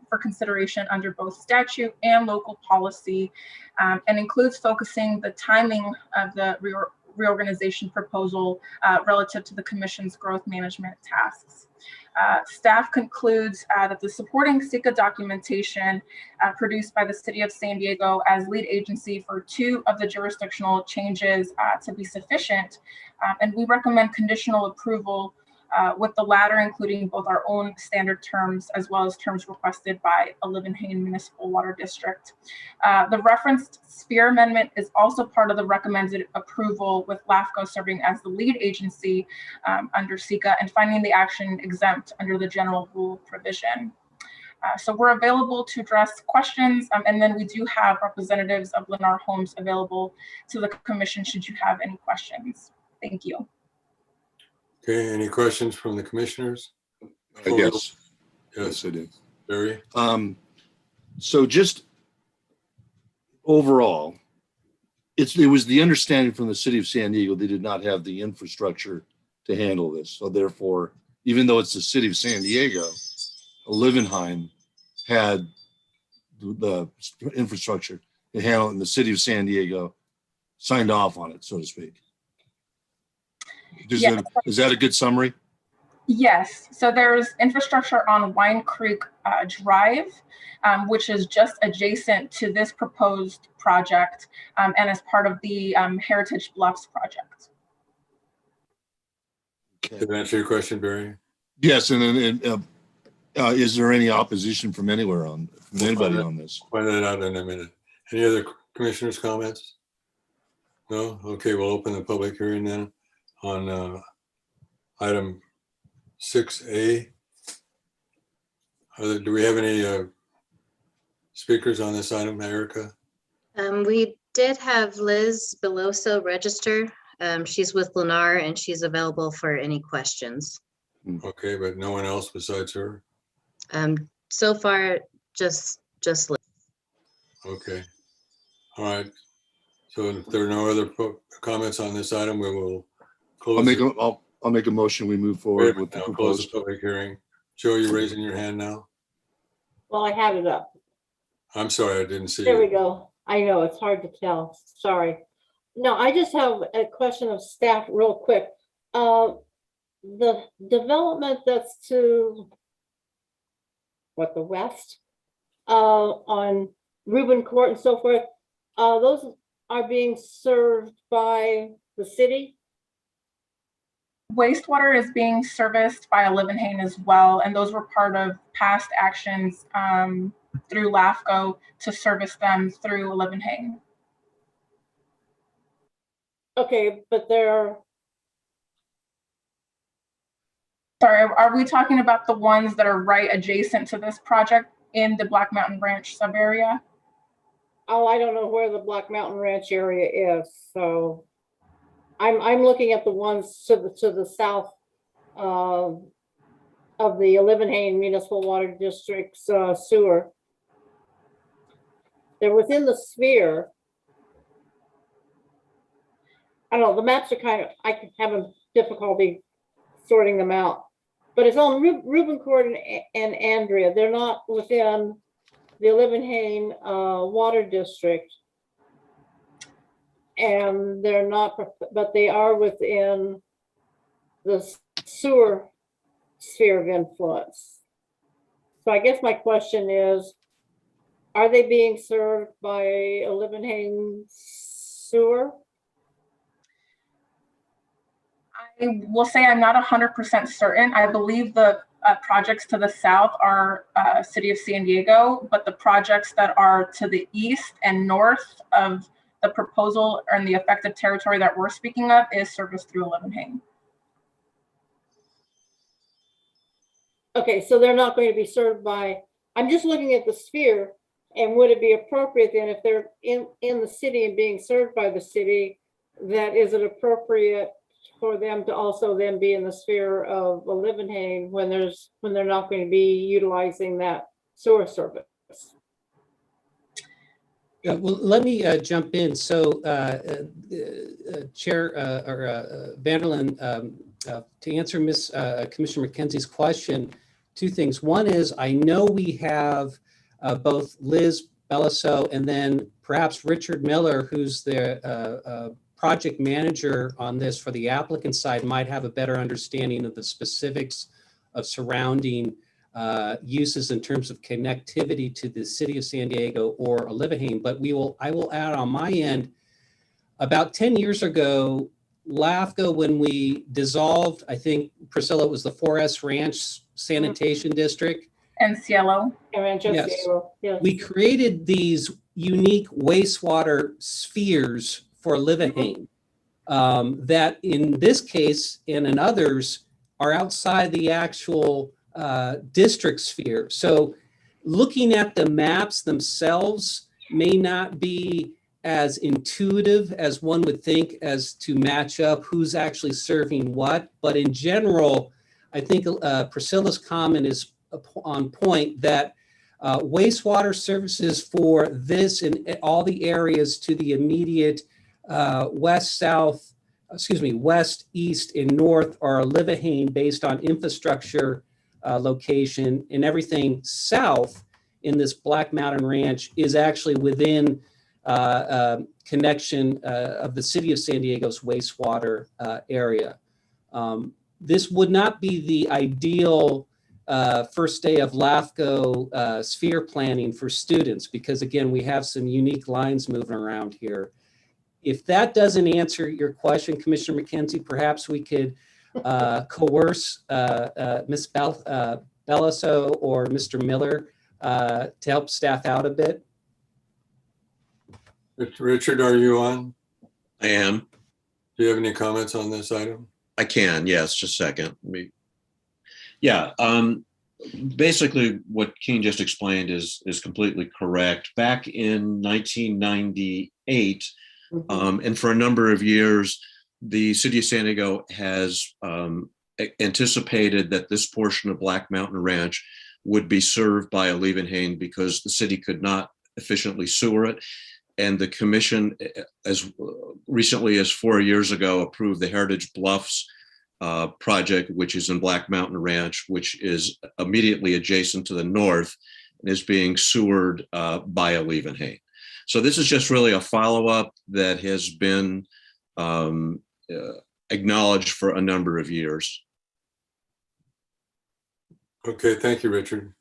for consideration under both statute and local policy, and includes focusing the timing of the reorganization proposal relative to the Commission's growth management tasks. Staff concludes that the supporting SECA documentation produced by the City of San Diego as lead agency for 2 of the jurisdictional changes to be sufficient, and we recommend conditional approval with the latter including both our own standard terms as well as terms requested by a Livenhain Municipal Water District. The referenced sphere amendment is also part of the recommended approval, with LAFCO serving as the lead agency under SECA and finding the action exempt under the general rule provision. So we're available to address questions, and then we do have representatives of Lennar Homes available to the commission should you have any questions. Thank you. Okay, any questions from the commissioners? Yes. Yes, I do. Barry? So just overall, it was the understanding from the city of San Diego, they did not have the infrastructure to handle this. So therefore, even though it's the city of San Diego, Livenhain had the infrastructure to handle it, and the city of San Diego signed off on it, so to speak. Yes. Is that a good summary? Yes, so there's infrastructure on Wine Creek Drive, which is just adjacent to this proposed project and as part of the Heritage Bluffs project. Did that answer your question, Barry? Yes, and then is there any opposition from anybody on this? Find that out in a minute. Any other commissioners' comments? No? Okay, we'll open the public hearing then on item 6A. Do we have any speakers on this item, Erica? We did have Liz Beloso register. She's with Lennar and she's available for any questions. Okay, but no one else besides her? So far, just Liz. Okay. All right. So if there are no other comments on this item, we will close. I'll make a motion. We move forward with the Close proposed. the public hearing. Joe, you raising your hand now? Well, I have it up. I'm sorry, I didn't see There we you. go. I know, it's hard to tell. Sorry. No, I just have a question of staff real quick. The development that's to the west, on Rubin Court and so forth, those are being served by the city? Wastewater is being serviced by Livenhain as well, and those were part of past actions through LAFCO to service them through Livenhain. Okay, but they're... Sorry, are we talking about the ones that are right adjacent to this project in the Black Mountain Ranch sub area? Oh, I don't know where the Black Mountain Ranch area is, so I'm looking at the ones to the south of the Livenhain Municipal Water District's sewer. They're within the sphere. I don't know, the maps are kind of, I have a difficulty sorting them out. But it's on Rubin Court and Andrea. They're not within the Livenhain Water District. And they're not, but they are within the sewer sphere of influence. So I guess my question is, are they being served by a Livenhain sewer? I will say I'm not 100% certain. I believe the projects to the south are City of San Diego, but the projects that are to the east and north of the proposal and the affected territory that we're speaking of is serviced through Livenhain. Okay, so they're not going to be served by, I'm just looking at the sphere, and would it be appropriate then if they're in the city and being served by the city, that is it appropriate for them to also then be in the sphere of Livenhain when they're not going to be utilizing that sewer service? Well, let me jump in. So, Chair Vanderlyn, to answer Commissioner McKenzie's question, two things. One is I know we have both Liz Beloso and then perhaps Richard Miller, who's the project manager on this for the applicant side, might have a better understanding of the specifics of surrounding uses in terms of connectivity to the city of San Diego or Livenhain. But I will add on my end, about 10 years ago, LAFCO, when we dissolved, I think, Priscilla, it was the 4S Ranch Sanitation District. And Cielo. Yes. We created these unique wastewater spheres for Liverhane that in this case and in others are outside the actual district sphere. So looking at the maps themselves may not be as intuitive as one would think as to match up who's actually serving what. But in general, I think Priscilla's comment is on point that wastewater services for this and all the areas to the immediate west, east, and north are Liverhane based on infrastructure location, and everything south in this Black Mountain Ranch is actually within connection of the city of San Diego's wastewater area. This would not be the ideal first day of LAFCO sphere planning for students because, again, we have some unique lines moving around here. If that doesn't answer your question, Commissioner McKenzie, perhaps we could coerce Ms. Bellaso or Mr. Miller to help staff out a bit. Richard, are you on? I am. Do you have any comments on this item? I can, yes, just a second. Basically what Keen just explained is completely correct. Back in 1998, and for a number of years, the city of San Diego has anticipated that this portion of Black Mountain Ranch would be served by a Liverhane because the city could not efficiently sewer it. And the commission, as recently as 4 years ago, approved the Heritage Bluffs project, which is in Black Mountain Ranch, which is immediately adjacent to the north and is being sewered by a Liverhane. So this is just really a follow-up that has been acknowledged for a number of years. Okay, thank you, Richard.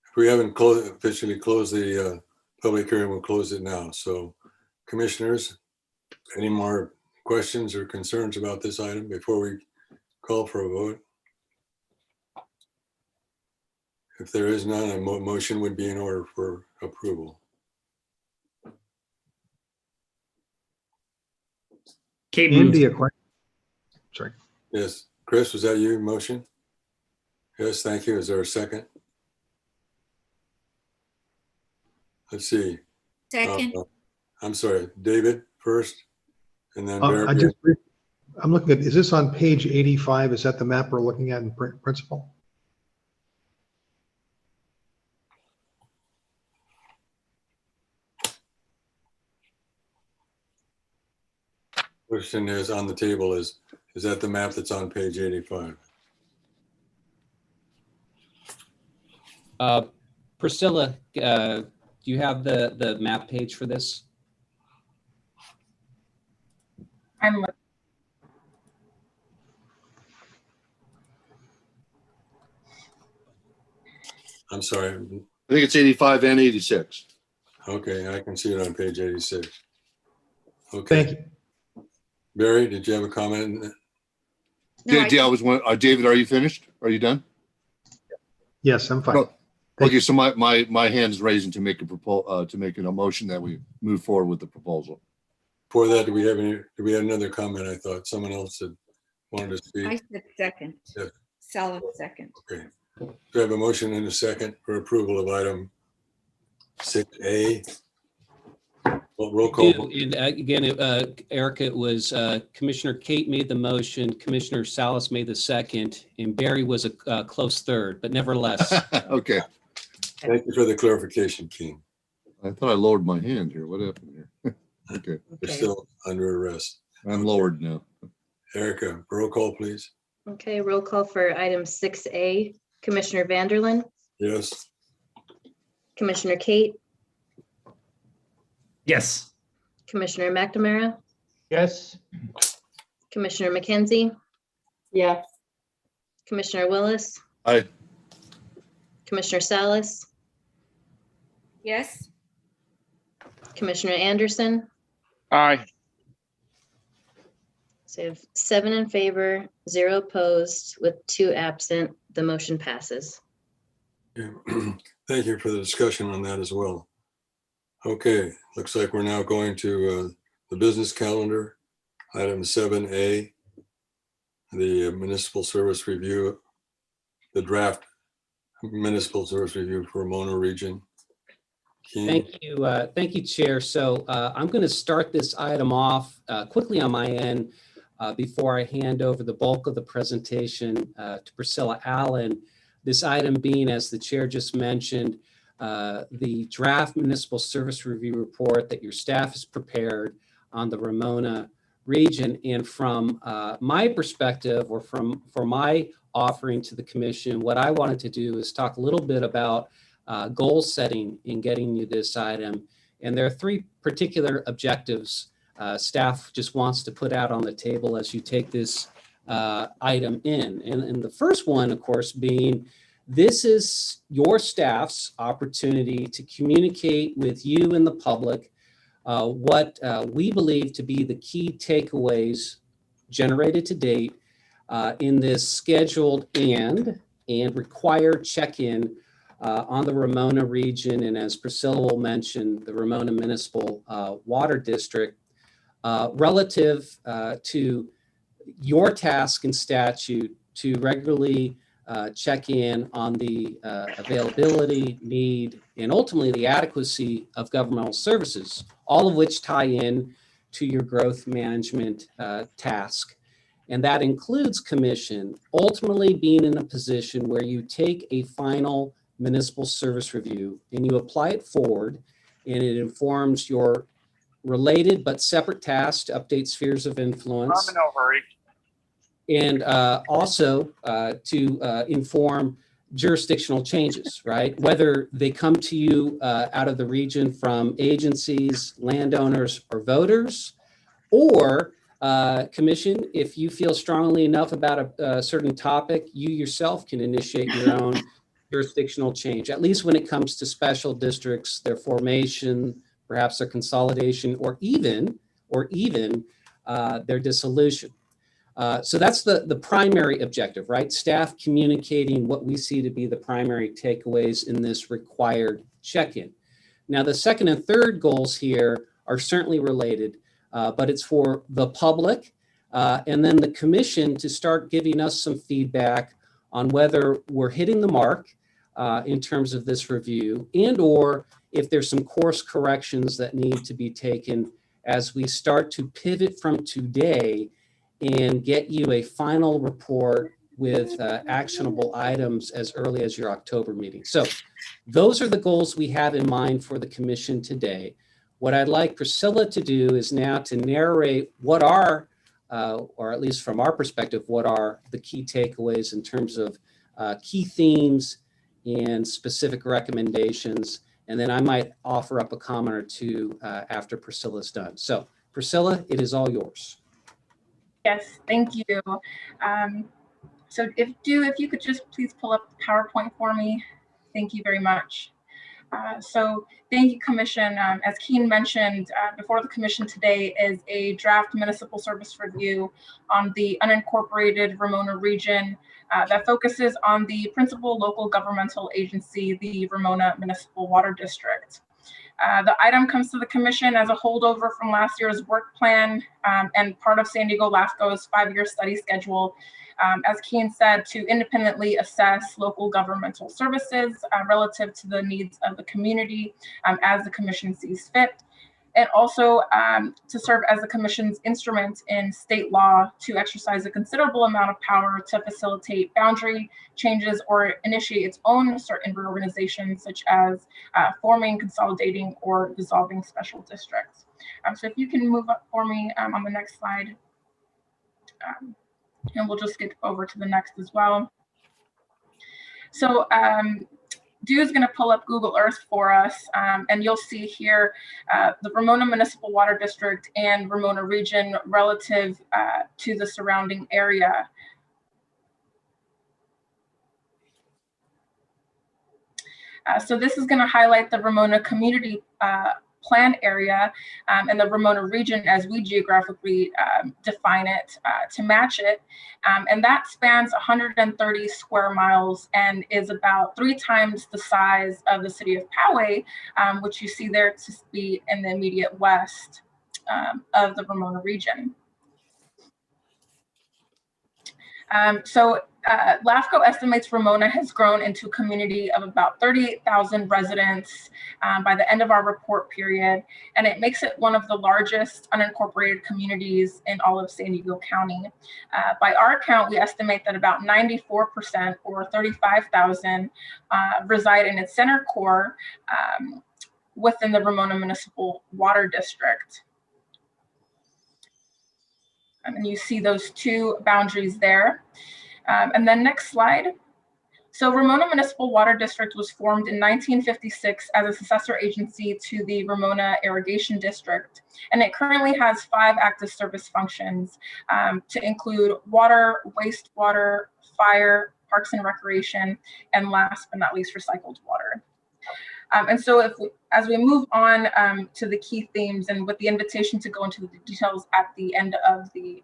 If we haven't officially closed the public hearing, we'll close it now. So commissioners, any more questions or concerns about this item before we call for a vote? If there is none, a motion would be in order for approval. Kate Andy, moved. a question. Sorry. Yes, Chris, was that you motion? Yes, thank you. Is there a second? Let's see. Second. I'm sorry, David first, and then Barry. I'm looking at, is this on page 85? Is that the map we're looking at in principle? Question is on the table is that the map that's on page 85? Priscilla, do you have the map page for this? I'm sorry. I think it's 85 and 86. Okay, I can see it on page 86. Okay. Thank you. Barry, did you have a comment? No, I was one. David, are you finished? Are you done? Yes, I'm fine. No. Okay, so my hand is raising to make a motion that we move forward with the proposal. Before that, do we have another comment? I thought someone else had wanted to speak. I said second. Yes. Solid second. Okay. Do we have a motion and a second for approval of item 6A? Well, roll call. And again, Erica, it was Commissioner Kate made the motion, Commissioner Salas made the second, and Barry was a close third, but nevertheless. Okay. Thank you for the clarification, King. I thought I lowered my hand here. What happened here? Okay. You're still under arrest. I'm lowered now. Erica, roll call, please. Okay, roll call for item 6A. Commissioner Vanderlyn, Yes. Commissioner Kate, Yes. Commissioner McNamara, Yes. Commissioner McKenzie, Yes. Commissioner Willis, Aye. Commissioner Salas, Yes. Commissioner Anderson, Aye. So we have 7 in favor, 0 opposed, with 2 absent. The motion passes. Yeah. Thank you for the discussion on that as well. Okay, looks like we're now going to the business calendar, item 7A, the municipal service review, the draft municipal service review for Ramona region. Keen? Thank you, Chair. So I'm going to start this item off quickly on my end before I hand over the bulk of the presentation to Priscilla Allen. This item being, as the Chair just mentioned, the draft municipal service review report that your staff has prepared on the Ramona region. And from my perspective, or for my offering to the commission, what I wanted to do is talk a little bit about goal setting in getting you this item. And there are 3 particular objectives staff just wants to put out on the table as you take this item in. And the first one, of course, being this is your staff's opportunity to communicate with you and the public what we believe to be the key takeaways generated to date in this scheduled and required check-in on the Ramona region, and as Priscilla will mention, the Ramona Municipal Water District, relative to your task and statute to regularly check in on the availability, need, and ultimately the adequacy of governmental services, all of which tie in to your growth management task. And that includes, Commission, ultimately being in a position where you take a final municipal service review and you apply it forward, and it informs your related but separate tasks to update spheres of influence. And also to inform jurisdictional changes, right? Whether they come to you out of the region from agencies, landowners, or voters, or Commission, if you feel strongly enough about a certain topic, you yourself can initiate your own jurisdictional change, at least when it comes to special districts, their formation, perhaps their consolidation, or even their dissolution. So that's the primary objective, right? Staff communicating what we see to be the primary takeaways in this required check-in. Now, the second and third goals here are certainly related, but it's for the public and then the commission to start giving us some feedback on whether we're hitting the mark in terms of this review, and or if there's some course corrections that need to be taken as we start to pivot from today and get you a final report with actionable items as early as your October meeting. So those are the goals we have in mind for the commission today. What I'd like Priscilla to do is now to narrate what are, or at least from our perspective, what are the key takeaways in terms of key themes and specific recommendations. And then I might offer up a comment or two after Priscilla's done. So Priscilla, it is all yours. Yes, thank you. So if you could just please pull up the PowerPoint for me. Thank you very much. So thank you, Commission. As Keen mentioned, before the Commission today is a draft municipal service review on the unincorporated Ramona region that focuses on the principal local governmental agency, the Ramona Municipal Water District. The item comes to the Commission as a holdover from last year's work plan and part of San Diego LAFCO's 5-year study schedule, as Keen said, to independently assess local governmental services relative to the needs of the community as the Commission sees fit, and also to serve as the Commission's instrument in state law to exercise a considerable amount of power to facilitate boundary changes or initiate its own certain reorganizations, such as forming, consolidating, or dissolving special districts. So if you can move up for me on the next slide, and we'll just get over to the next as well. So Dew is going to pull up Google Earth for us, and you'll see here the Ramona Municipal Water District and Ramona region relative to the surrounding area. So this is going to highlight the Ramona community plan area in the Ramona region as we geographically define it to match it. And that spans 130 square miles and is about 3 times the size of the city of Poway, which you see there to be in the immediate west of the Ramona region. LAFCO estimates Ramona has grown into a community of about 38,000 residents by the end of our report period, and it makes it one of the largest unincorporated communities in all of San Diego County. By our count, we estimate that about 94% or 35,000 reside in its center core within the Ramona Municipal Water District. And you see those 2 boundaries there. And then next slide. So Ramona Municipal Water District was formed in 1956 as a successor agency to the Ramona Irrigation District. And it currently has 5 active service functions to include water, wastewater, fire, parks and recreation, and last but not least, recycled water. And so as we move on to the key themes, and with the invitation to go into the details at the end of the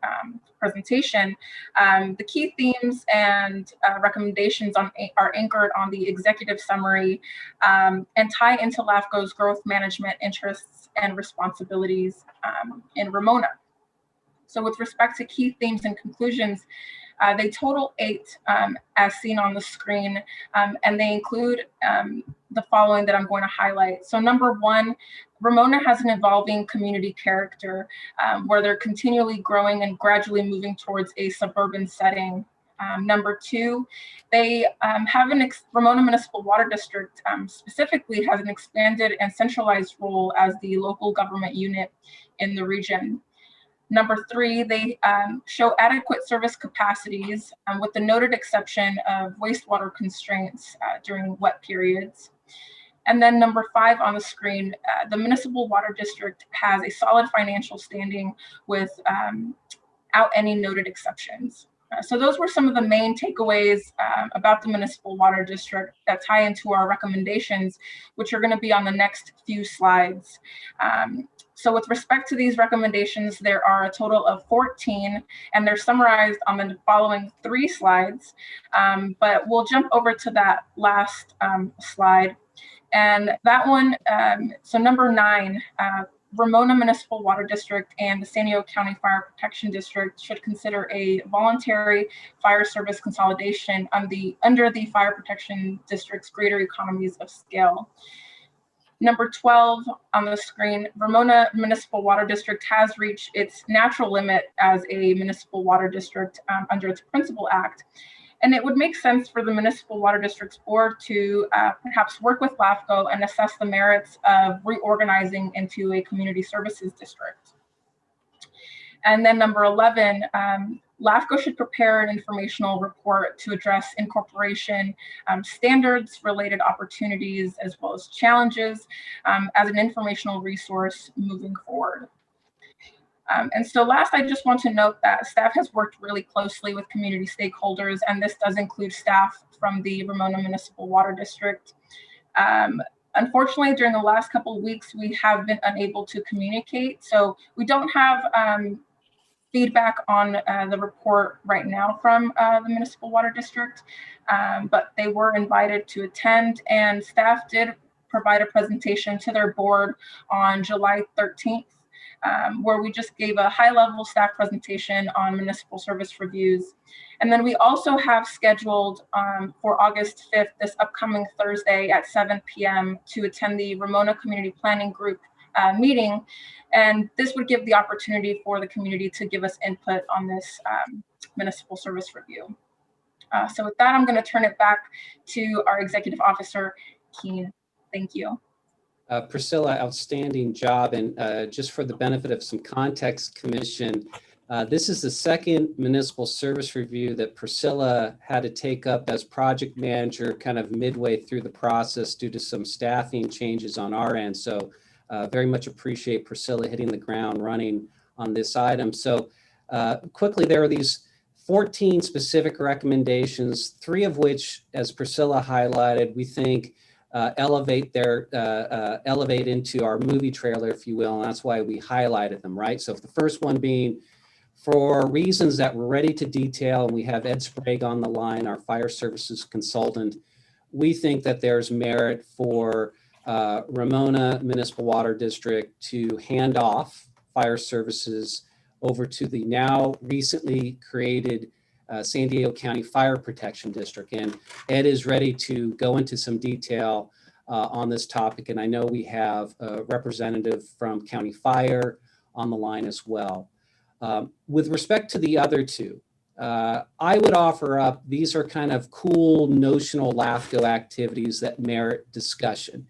presentation, the key themes and recommendations are anchored on the executive summary and tie into LAFCO's growth management interests and responsibilities in Ramona. So with respect to key themes and conclusions, they total 8 as seen on the screen, and they include the following that I'm going to highlight. So number 1, Ramona has an evolving community character where they're continually growing and gradually moving towards a suburban setting. Number 2, they have Ramona Municipal Water District specifically has an expanded and centralized role as the local government unit in the region. Number 3, they show adequate service capacities with the noted exception of wastewater constraints during wet periods. And then number 5 on the screen, the Municipal Water District has a solid financial standing without any noted exceptions. So those were some of the main takeaways about the Municipal Water District that tie into our recommendations, which are going to be on the next few slides. So with respect to these recommendations, there are a total of 14, and they're summarized on the following 3 slides. But we'll jump over to that last slide. And that one, so number 9, Ramona Municipal Water District and the San Diego County Fire Protection District should consider a voluntary fire service consolidation under the Fire Protection District's greater economies of scale. Number 12 on the screen, Ramona Municipal Water District has reached its natural limit as a municipal water district under its Principal Act. And it would make sense for the Municipal Water District's board to perhaps work with LAFCO and assess the merits of reorganizing into a community services district. And then number 11, LAFCO should prepare an informational report to address incorporation standards, related opportunities, as well as challenges as an informational resource moving forward. And so last, I just want to note that staff has worked really closely with community stakeholders, and this does include staff from the Ramona Municipal Water District. Unfortunately, during the last couple of weeks, we have been unable to communicate. So we don't have feedback on the report right now from the Municipal Water District, but they were invited to attend, and staff did provide a presentation to their board on July 13th. Where we just gave a high-level staff presentation on municipal service reviews. And then we also have scheduled for August 5th, this upcoming Thursday at 7 p.m. to attend the Ramona Community Planning Group meeting. And this would give the opportunity for the community to give us input on this municipal service review. So with that, I'm going to turn it back to our Executive Officer, Keen. Thank you. Priscilla, outstanding job. And just for the benefit of some context, Commission, this is the second municipal service review that Priscilla had to take up as project manager kind of midway through the process due to some staffing changes on our end. So very much appreciate Priscilla hitting the ground running on this item. So quickly, there are these 14 specific recommendations, 3 of which, as Priscilla highlighted, we think elevate into our movie trailer, if you will, and that's why we highlighted them, right? So the first one being, for reasons that we're ready to detail, and we have Ed Sprague on the line, our fire services consultant, we think that there's merit for Ramona Municipal Water District to hand off fire services over to the now recently created San Diego County Fire Protection District. And Ed is ready to go into some detail on this topic. And I know we have a representative from County Fire on the line as well. With respect to the other two, I would offer up, these are kind of cool notional LAFCO activities that merit discussion.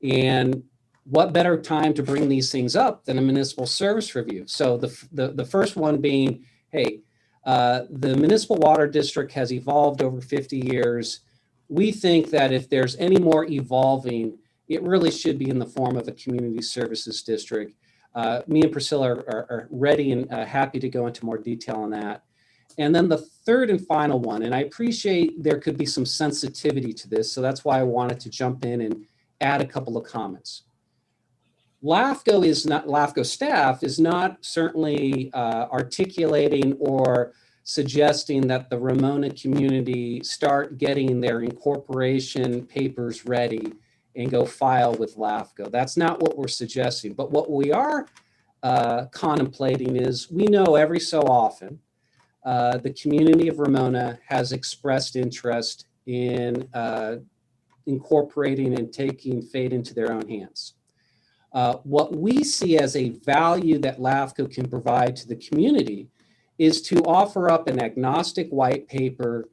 And what better time to bring these things up than a municipal service review? So the first one being, hey, the municipal water district has evolved over 50 years. We think that if there's any more evolving, it really should be in the form of a community services district. Me and Priscilla are ready and happy to go into more detail on that. And then the third and final one, and I appreciate there could be some sensitivity to this, so that's why I wanted to jump in and add a couple of comments. LAFCO staff is not certainly articulating or suggesting that the Ramona community start getting their incorporation papers ready and go file with LAFCO. That's not what we're suggesting. But what we are contemplating is, we know every so often the community of Ramona has expressed interest in incorporating and taking fate into their own hands. What we see as a value that LAFCO can provide to the community is to offer up an agnostic white paper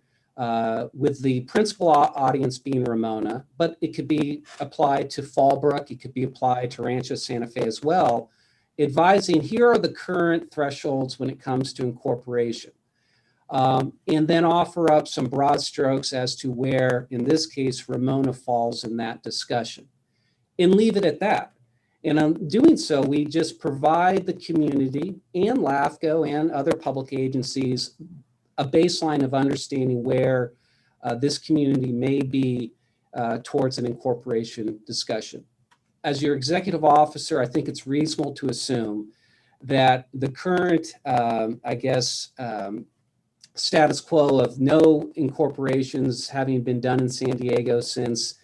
with the principal audience being Ramona, but it could be applied to Fallbrook, it could be applied to Rancho Santa Fe as well, advising here are the current thresholds when it comes to incorporation. And then offer up some broad strokes as to where, in this case, Ramona falls in that discussion, and leave it at that. And in doing so, we just provide the community and LAFCO and other public agencies a baseline of understanding where this community may be towards an incorporation discussion. As your executive officer, I think it's reasonable to assume that the current, status quo of no incorporations having been done in San Diego since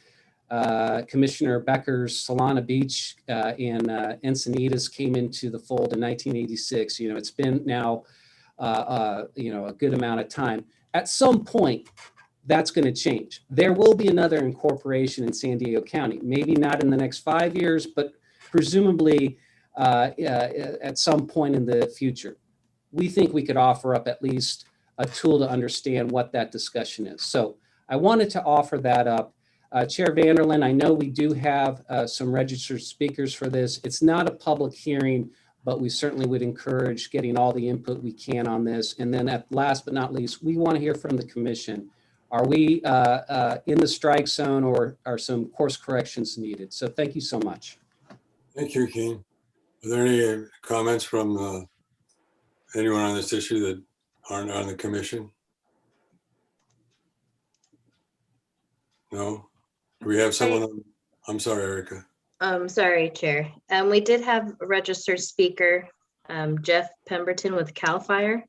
Commissioner Becker's Solana Beach and Encinitas came into the fold in 1986. It's been now a good amount of time. At some point, that's going to change. There will be another incorporation in San Diego County. Maybe not in the next 5 years, but presumably at some point in the future. We think we could offer up at least a tool to understand what that discussion is. So I wanted to offer that up. Chair Vanderlyn, I know we do have some registered speakers for this. It's not a public hearing, but we certainly would encourage getting all the input we can on this. And then at last but not least, we want to hear from the commission. Are we in the strike zone, or are some course corrections needed? So thank you so much. Thank you, Keen. Are there any comments from anyone on this issue that aren't on the commission? No? Do we have someone on? I'm sorry, Erica. Sorry, Chair. We did have a registered speaker, Jeff Pemberton with CAL FIRE.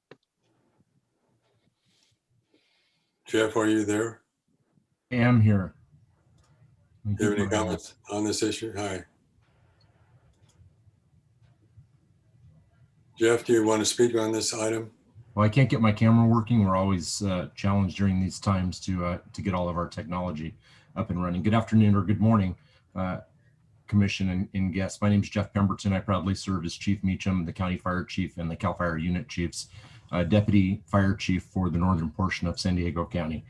Jeff, are you there? I am here. Do you have any comments on this issue? Hi. Jeff, do you want to speak on this item? Well, I can't get my camera working. We're always challenged during these times to get all of our technology up and running. Good afternoon or good morning, Commission and guests. My name is Jeff Pemberton. I proudly serve as Chief Meacham, the County Fire Chief, and the CAL FIRE Unit Chiefs, Deputy Fire Chief for the northern portion of San Diego County.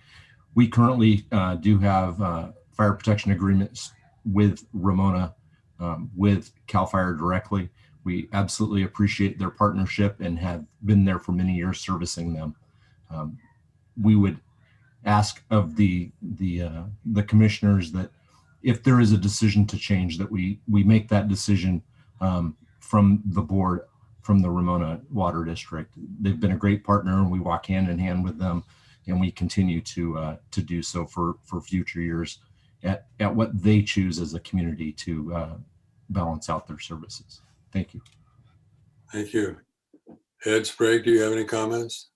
We currently do have fire protection agreements with Ramona, with CAL FIRE directly. We absolutely appreciate their partnership and have been there for many years servicing them. We would ask of the commissioners that if there is a decision to change, that we make that decision from the board, from the Ramona Water District. They've been a great partner, and we walk hand in hand with them, and we continue to do so for future years at what they choose as a community to balance out their services. Thank you. Thank you. Ed Sprague, do you have any comments?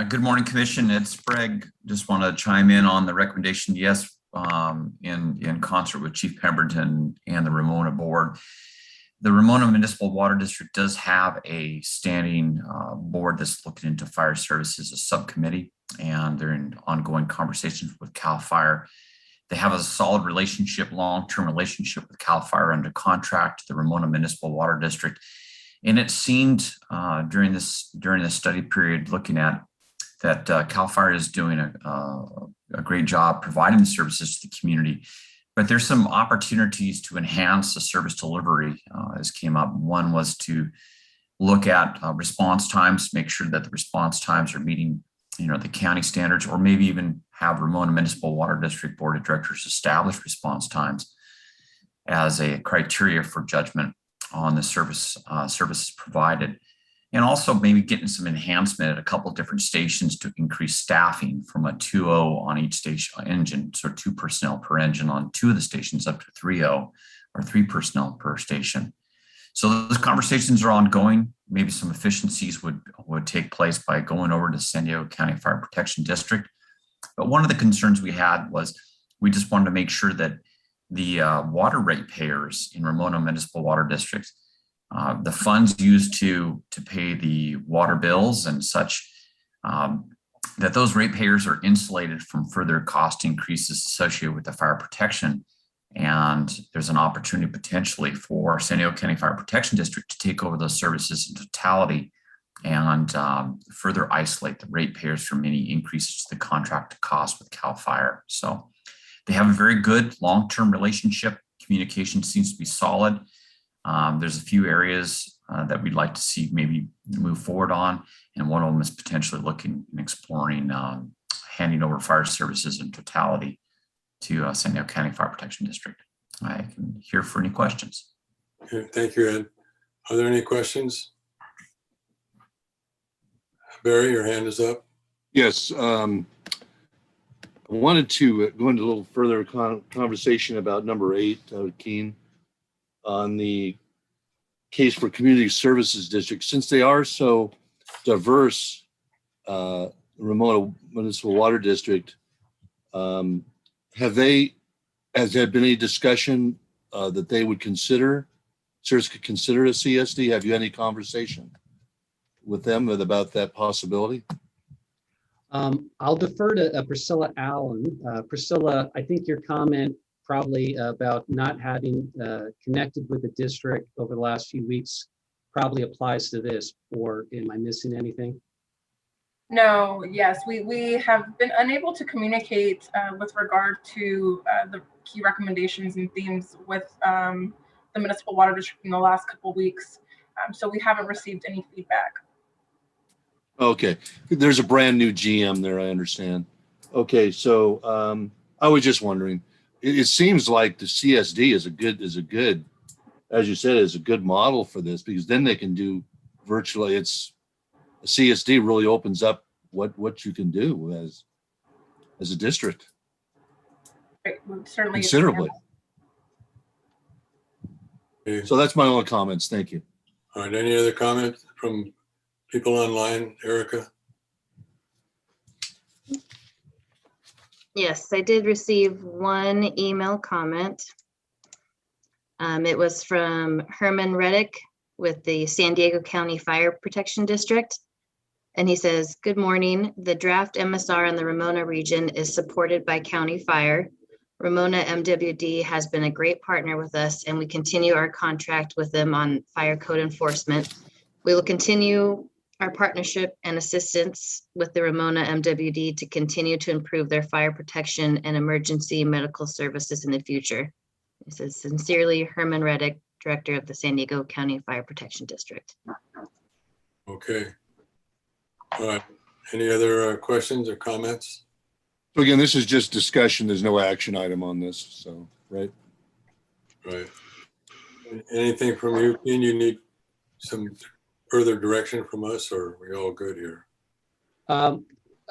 Good morning, Commission. Ed Sprague. Just want to chime in on the recommendation. Yes, in concert with Chief Pemberton and the Ramona board. The Ramona Municipal Water District does have a standing board that's looking into fire services, a subcommittee, and they're in ongoing conversations with CAL FIRE. They have a solid relationship, long-term relationship with CAL FIRE under contract, the Ramona Municipal Water District. And it seemed during this study period, looking at that CAL FIRE is doing a great job providing the services to the community. But there's some opportunities to enhance the service delivery as came up. One was to look at response times, make sure that the response times are meeting, the county standards, or maybe even have Ramona Municipal Water District Board of Directors establish response times as a criteria for judgment on the services provided. And also maybe getting some enhancement at a couple of different stations to increase staffing from a 2-0 on each station engine, so 2 personnel per engine on 2 of the stations up to 3-0 or 3 personnel per station. So those conversations are ongoing. Maybe some efficiencies would take place by going over to San Diego County Fire Protection District. But one of the concerns we had was we just wanted to make sure that the water rate payers in Ramona Municipal Water District, the funds used to pay the water bills and such, that those ratepayers are insulated from further cost increases associated with the fire protection. And there's an opportunity potentially for San Diego County Fire Protection District to take over those services in totality and further isolate the ratepayers from any increases to the contract cost with CAL FIRE. So they have a very good long-term relationship. Communication seems to be solid. There's a few areas that we'd like to see maybe move forward on, and one of them is potentially looking and exploring handing over fire services in totality to San Diego County Fire Protection District. I can hear for any questions. Okay, thank you, Ed. Are there any questions? Barry, your hand is up. Yes. I wanted to go into a little further conversation about number 8, Keen, on the case for community services district. Since they are so diverse, Ramona Municipal Water District, has there been any discussion that they would consider, CERS could consider a CSD? Have you had any conversation with them about that possibility? I'll defer to Priscilla Allen. Priscilla, I think your comment probably about not having connected with the district over the last few weeks probably applies to this, or am I missing anything? No, yes, we have been unable to communicate with regard to the key recommendations and themes with the Municipal Water District in the last couple of weeks. So we haven't received any feedback. Okay, there's a brand new GM there, I understand. Okay, so I was just wondering, it seems like the CSD is a good, as you said, is a good model for this, because then they can do virtually, it's a CSD really opens up what you can do as a district. Right, certainly considerably. Okay. So that's my only comments. Thank you. All right, any other comments from people online, Erica? Yes, I did receive one email comment. It was from Herman Reddick with the San Diego County Fire Protection District. And he says, "Good morning. The draft MSR in the Ramona region is supported by County Fire. Ramona MWD has been a great partner with us, and we continue our contract with them on fire code enforcement. We will continue our partnership and assistance with the Ramona MWD to continue to improve their fire protection and emergency medical services in the future." He says, "Sincerely, Herman Reddick, Director of the San Diego County Fire Protection District." Okay. All right. Any other questions or comments? So again, this is just discussion. There's no action item on this. So, right? Right. Anything from you, Ken? You need some further direction from us, or are we all good here?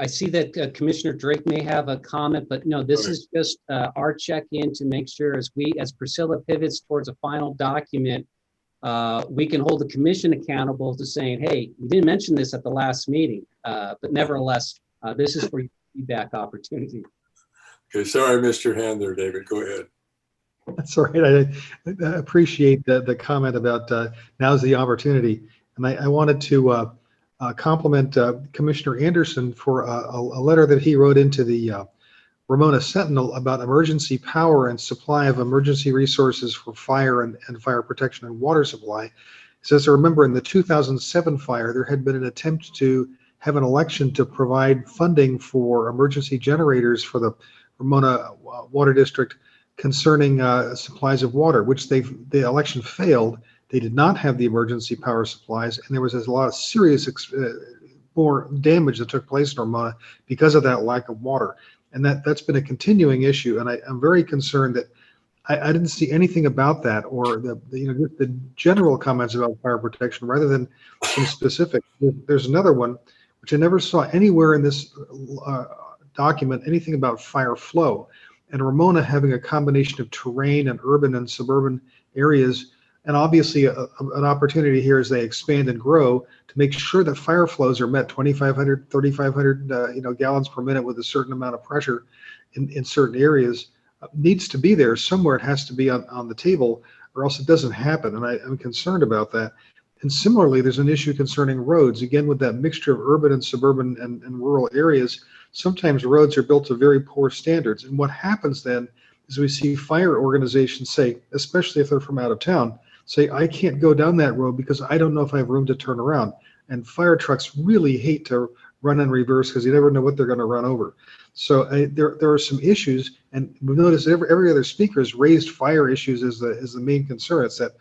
I see that Commissioner Drake may have a comment, but no, this is just our check-in to make sure as Priscilla pivots towards a final document, we can hold the commission accountable to saying, hey, we didn't mention this at the last meeting, but nevertheless, this is for your feedback opportunity. Okay, sorry, Mr. Hand there, David. Go ahead. That's all right. I appreciate the comment about now's the opportunity. And I wanted to compliment Commissioner Anderson for a letter that he wrote into the Ramona Sentinel about emergency power and supply of emergency resources for fire and fire protection and water supply. He says, I remember in the 2007 fire, there had been an attempt to have an election to provide funding for emergency generators for the Ramona Water District concerning supplies of water, which the election failed. They did not have the emergency power supplies, and there was a lot of serious more damage that took place in Ramona because of that lack of water. And that's been a continuing issue. And I'm very concerned that I didn't see anything about that, or the general comments about fire protection rather than some specific. There's another one, which I never saw anywhere in this document, anything about fire flow. And Ramona having a combination of terrain and urban and suburban areas, and obviously an opportunity here as they expand and grow to make sure that fire flows are met 2,500, 3,500 gallons per minute with a certain amount of pressure in certain areas needs to be there somewhere. It has to be on the table, or else it doesn't happen. And I'm concerned about that. And similarly, there's an issue concerning roads. Again, with that mixture of urban and suburban and rural areas, sometimes roads are built to very poor standards. And what happens then is we see fire organizations say, especially if they're from out of town, say, I can't go down that road because I don't know if I have room to turn around. And fire trucks really hate to run in reverse because you never know what they're going to run over. So there are some issues, and we've noticed every other speaker has raised fire issues as the main concern. It's that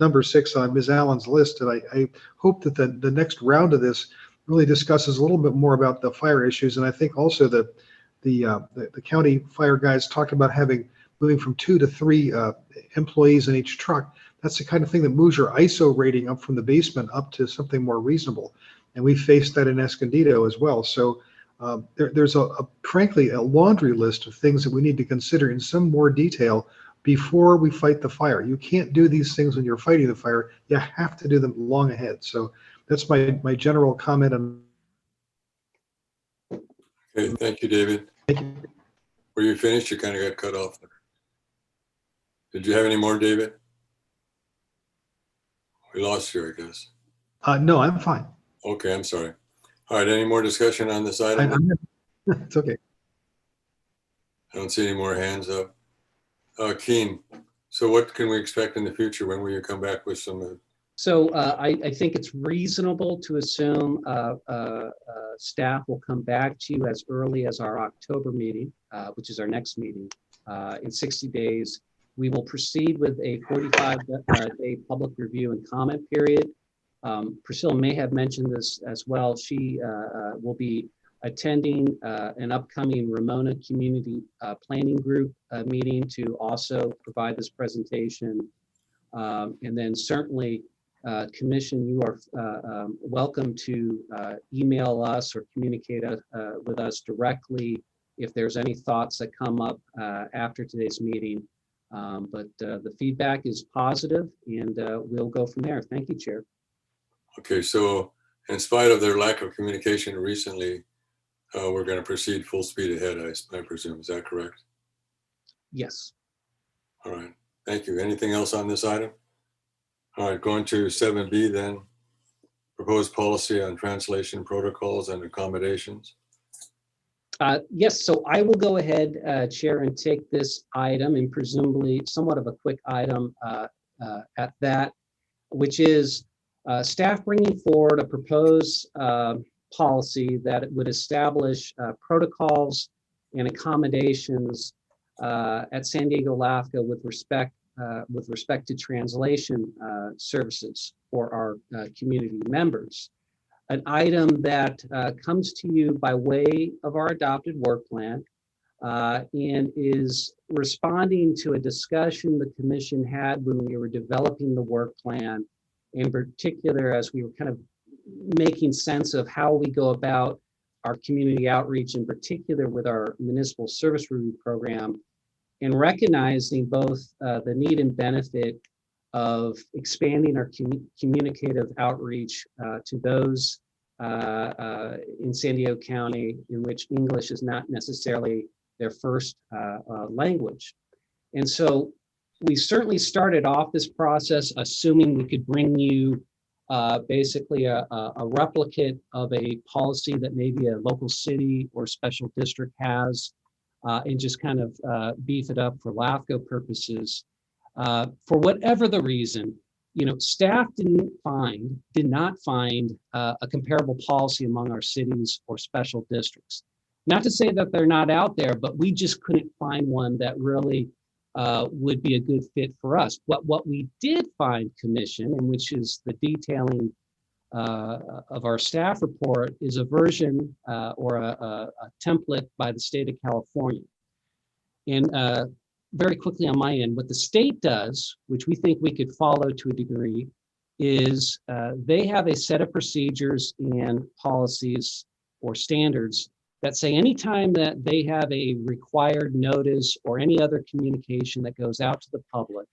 number 6 on Ms. Allen's list, and I hope that the next round of this really discusses a little bit more about the fire issues. And I think also the county fire guys talked about moving from 2 to 3 employees in each truck. That's the kind of thing that moves your ISO rating up from the basement up to something more reasonable. And we faced that in Escondido as well. So there's frankly a laundry list of things that we need to consider in some more detail before we fight the fire. You can't do these things when you're fighting the fire. You have to do them long ahead. So that's my general comment. Okay, thank you, David. Thank you. Were you finished? You kind of got cut off there. Did you have any more, David? We lost you, I guess. No, I'm fine. Okay, I'm sorry. All right, any more discussion on this item? It's okay. I don't see any more hands up. Keen, so what can we expect in the future? When will you come back with some? So I think it's reasonable to assume staff will come back to you as early as our October meeting, which is our next meeting. In 60 days, we will proceed with a 45-day public review and comment period. Priscilla may have mentioned this as well. She will be attending an upcoming Ramona Community Planning Group meeting to also provide this presentation. And then certainly, Commission, you are welcome to email us or communicate with us directly if there's any thoughts that come up after today's meeting. But the feedback is positive, and we'll go from there. Thank you, Chair. Okay, so in spite of their lack of communication recently, we're going to proceed full speed ahead, I presume. Is that correct? Yes. All right. Thank you. Anything else on this item? All right, going to 7B then. Proposed policy on translation protocols and accommodations. Yes, so I will go ahead, Chair, and take this item, and presumably somewhat of a quick item at that, which is staff bringing forward a proposed policy that would establish protocols and accommodations at San Diego LAFCO with respect to translation services for our community members. An item that comes to you by way of our adopted work plan and is responding to a discussion the commission had when we were developing the work plan, in particular as we were kind of making sense of how we go about our community outreach, in particular with our municipal service review program, and recognizing both the need and benefit of expanding our communicative outreach to those in San Diego County in which English is not necessarily their first language. And so we certainly started off this process assuming we could bring you basically a replicate of a policy that maybe a local city or special district has, and just kind of beef it up for LAFCO purposes. For whatever the reason, staff did not find a comparable policy among our cities or special districts. Not to say that they're not out there, but we just couldn't find one that really would be a good fit for us. What we did find, Commission, and which is the detailing of our staff report, is a version or a template by the state of California. And very quickly on my end, what the state does, which we think we could follow to a degree, is they have a set of procedures and policies or standards that say anytime that they have a required notice or any other communication that goes out to the public,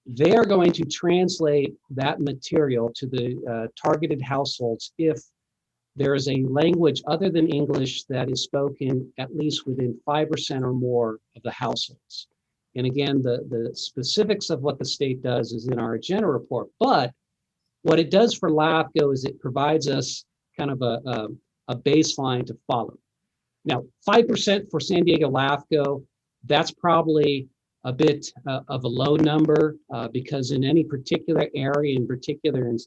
they are going to translate that material to the targeted households if there is a language other than English that is spoken at least within 5% or more of the households. And again, the specifics of what the state does is in our agenda report, but what it does for LAFCO is it provides us kind of a baseline to follow. Now, 5% for San Diego LAFCO, that's probably a bit of a low number because in any particular area, in particular in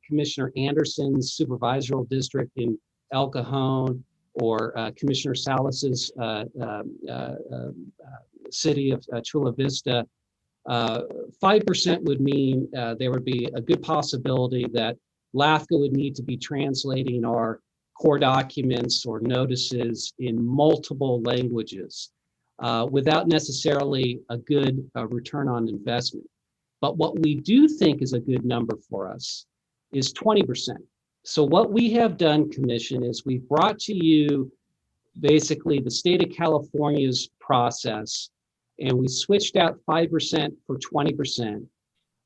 Commissioner Anderson's supervisoral district in El Cajon or Commissioner Salas's city of Chula Vista, 5% would mean there would be a good possibility that LAFCO would need to be translating our core documents or notices in multiple languages without necessarily a good return on investment. But what we do think is a good number for us is 20%. So what we have done, Commission, is we've brought to you basically the state of California's process, and we switched out 5% for 20%,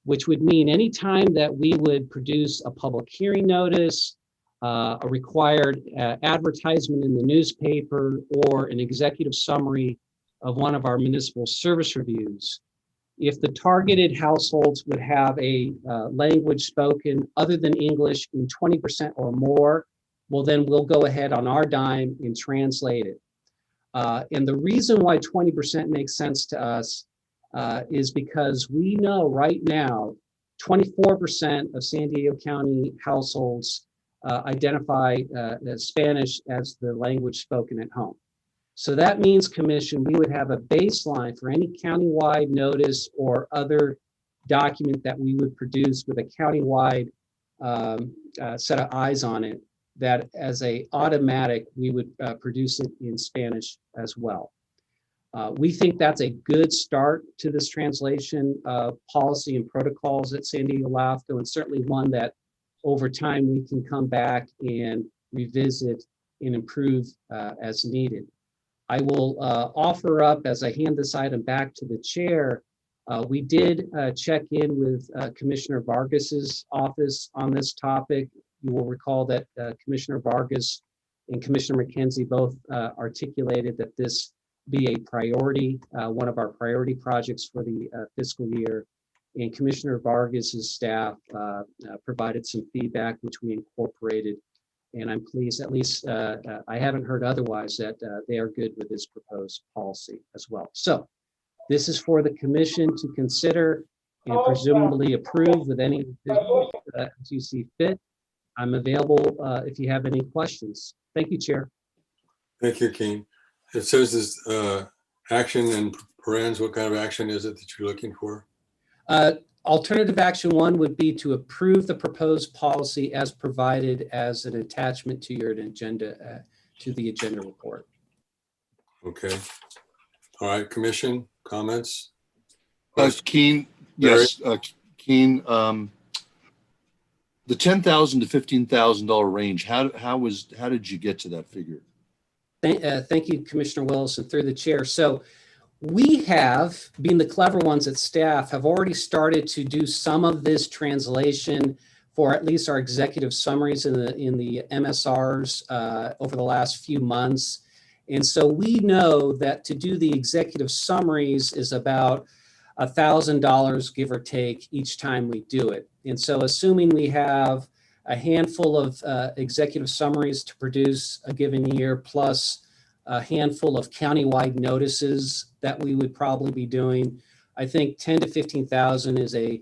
which would mean anytime that we would produce a public hearing notice, a required advertisement in the newspaper, or an executive summary of one of our municipal service reviews, if the targeted households would have a language spoken other than English in 20% or more, well, then we'll go ahead on our dime and translate it. And the reason why 20% makes sense to us is because we know right now 24% of San Diego County households identify Spanish as the language spoken at home. So that means, Commission, we would have a baseline for any countywide notice or other document that we would produce with a countywide set of eyes on it, that as a automatic, we would produce it in Spanish as well. We think that's a good start to this translation policy and protocols at San Diego LAFCO, and certainly one that over time we can come back and revisit and improve as needed. I will offer up, as I hand this item back to the chair, we did check in with Commissioner Vargas's office on this topic. You will recall that Commissioner Vargas and Commissioner McKenzie both articulated that this be a priority, one of our priority projects for the fiscal year. And Commissioner Vargas's staff provided some feedback, which we incorporated. And I'm pleased, at least I haven't heard otherwise, that they are good with this proposed policy as well. So this is for the commission to consider and presumably approve with any as you see fit. I'm available if you have any questions. Thank you, Chair. Thank you, Keen. It says this action and parens. What kind of action is it that you're looking for? Alternative action one would be to approve the proposed policy as provided as an attachment to your agenda, to the agenda report. Okay. All right, commission comments? Keen, yes, Keen. The $10,000 to $15,000 range, how did you get to that figure? Thank you, Commissioner Willis, and through the chair. So we have, being the clever ones at staff, have already started to do some of this translation for at least our executive summaries in the MSRs over the last few months. And so we know that to do the executive summaries is about $1,000, give or take, each time we do it. And so assuming we have a handful of executive summaries to produce a given year, plus a handful of countywide notices that we would probably be doing, I think 10 to 15,000 is a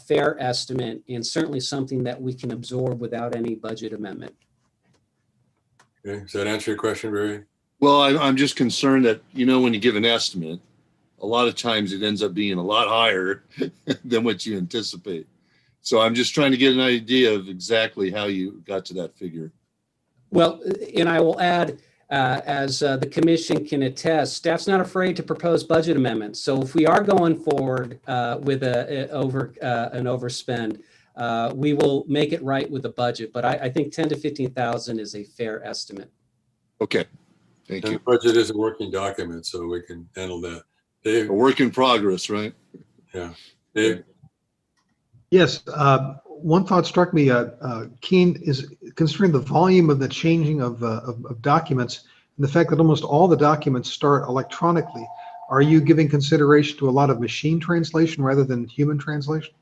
fair estimate, and certainly something that we can absorb without any budget amendment. Okay, does that answer your question, Barry? Well, I'm just concerned that, when you give an estimate, a lot of times it ends up being a lot higher than what you anticipate. So I'm just trying to get an idea of exactly how you got to that figure. Well, and I will add, as the commission can attest, staff's not afraid to propose budget amendments. So if we are going forward with an overspend, we will make it right with the budget. But I think 10 to 15,000 is a fair estimate. Okay, thank you. The budget is a working document, so we can handle that. Dave? A work in progress, right? Yeah. Dave? Yes, one thought struck me, Keen, is considering the volume of the changing of documents and the fact that almost all the documents start electronically. Are you giving consideration to a lot of machine translation rather than human translation?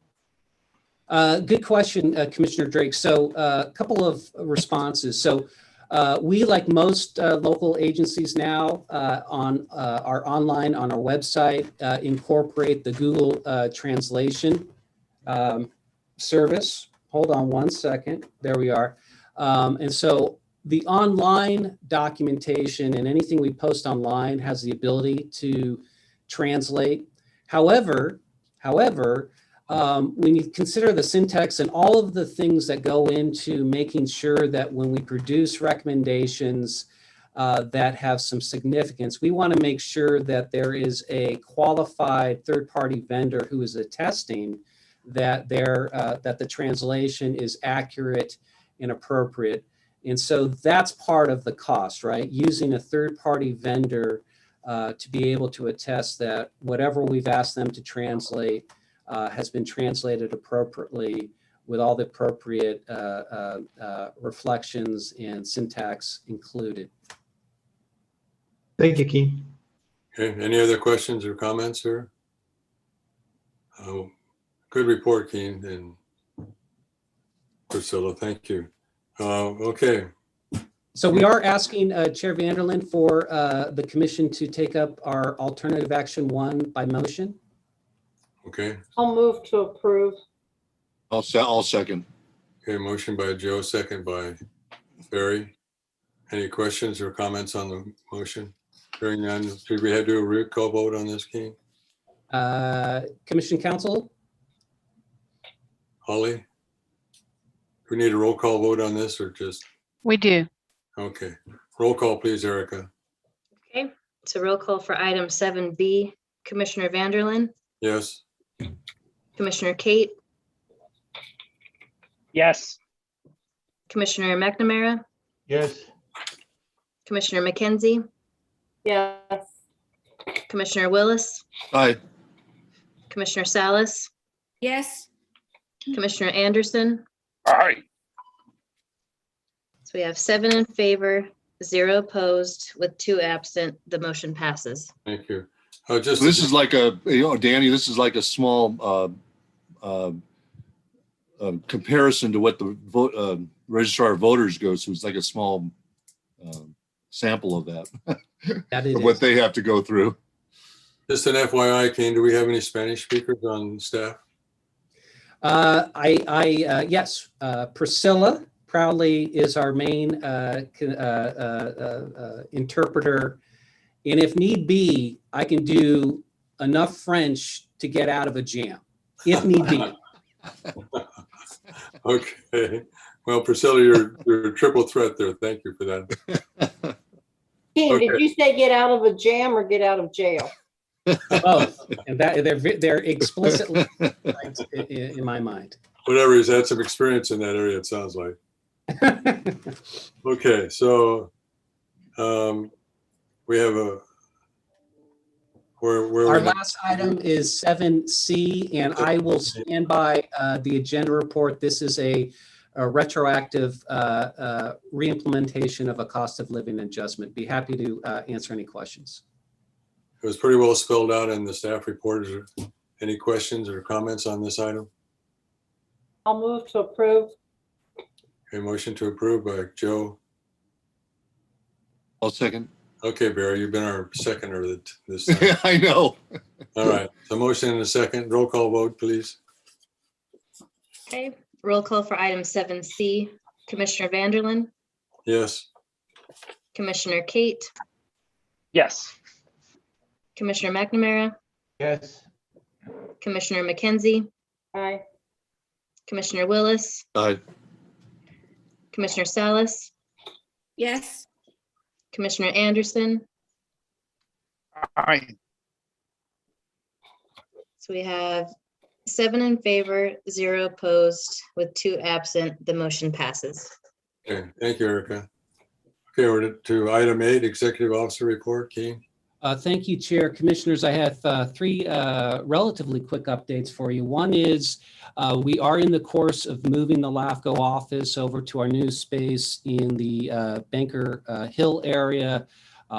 Good question, Commissioner Drake. So a couple of responses. So we, like most local agencies now on our online, on our website, incorporate the Google translation service. Hold on one second. There we are. And so the online documentation and anything we post online has the ability to translate. However, when you consider the syntax and all of the things that go into making sure that when we produce recommendations that have some significance, we want to make sure that there is a qualified third-party vendor who is attesting that that the translation is accurate and appropriate. And so that's part of the cost, right? Using a third-party vendor to be able to attest that whatever we've asked them to translate has been translated appropriately with all the appropriate reflections and syntax included. Thank you, Keen. Okay, any other questions or comments here? Good report, Keen and Priscilla, thank you. Okay. So we are asking Chair Vanderlyn for the commission to take up our alternative action 1 by motion. Okay. I'll move to approve. I'll second. Okay, motion by Joe, second by Barry. Any questions or comments on the motion? Hearing none, should we do a roll call vote on this, King? Commission Council? Holly? Do we need a roll call vote on this or just? We do. Okay, roll call please, Erica. Okay, so roll call for item 7B, Commissioner Vanderlyn, Yes. Commissioner Kate, Yes. Commissioner McNamara, Yes. Commissioner McKenzie, Yes. Commissioner Willis, Aye. Commissioner Salas, Yes. Commissioner Anderson. Aye. So we have 7 in favor, 0 opposed, with 2 absent. The motion passes. Thank you. This is like Danny, this is like a small comparison to what the registrar of voters goes to. It's like a small sample of that, of what they have to go through. Just an FYI, Kane, do we have any Spanish speakers on staff? Yes, Priscilla proudly is our main interpreter. And if need be, I can do enough French to get out of a jam, if need be. Okay. Well, Priscilla, you're a triple threat there. Thank you for that. Keen, Okay. did you say get out of a jam or get out of jail? Both, and that they're explicitly in my mind. whatever, he's had some experience in that area, it sounds like. Okay, so we have where Our we- last item is 7C, and I will stand by the agenda report. This is a retroactive reimplementation of a cost of living adjustment. Be happy to answer any questions. It was pretty well spelled out in the staff report. Is there any questions or comments on this item? I'll move to approve. A motion to approve by Joe. I'll second. Okay, Barry, you've been our seconder this time. I know. All right, so motion and a second. Roll call vote, please. Okay, roll call for item 7C. Commissioner Vanderlyn, Yes. Commissioner Kate, Yes. Commissioner McNamara, Yes. Commissioner McKenzie, Aye. Commissioner Willis, Aye. Commissioner Salas, Yes. Commissioner Anderson. Aye. So we have 7 in favor, 0 opposed, with 2 absent. The motion passes. Okay, thank you, Erica. Okay, we're to item 8, Executive Officer Report. Keen. Thank you, Chair. Commissioners, I have 3 relatively quick updates for you. One is we are in the course of moving the LAFCO office over to our new space in the Banker Hill area.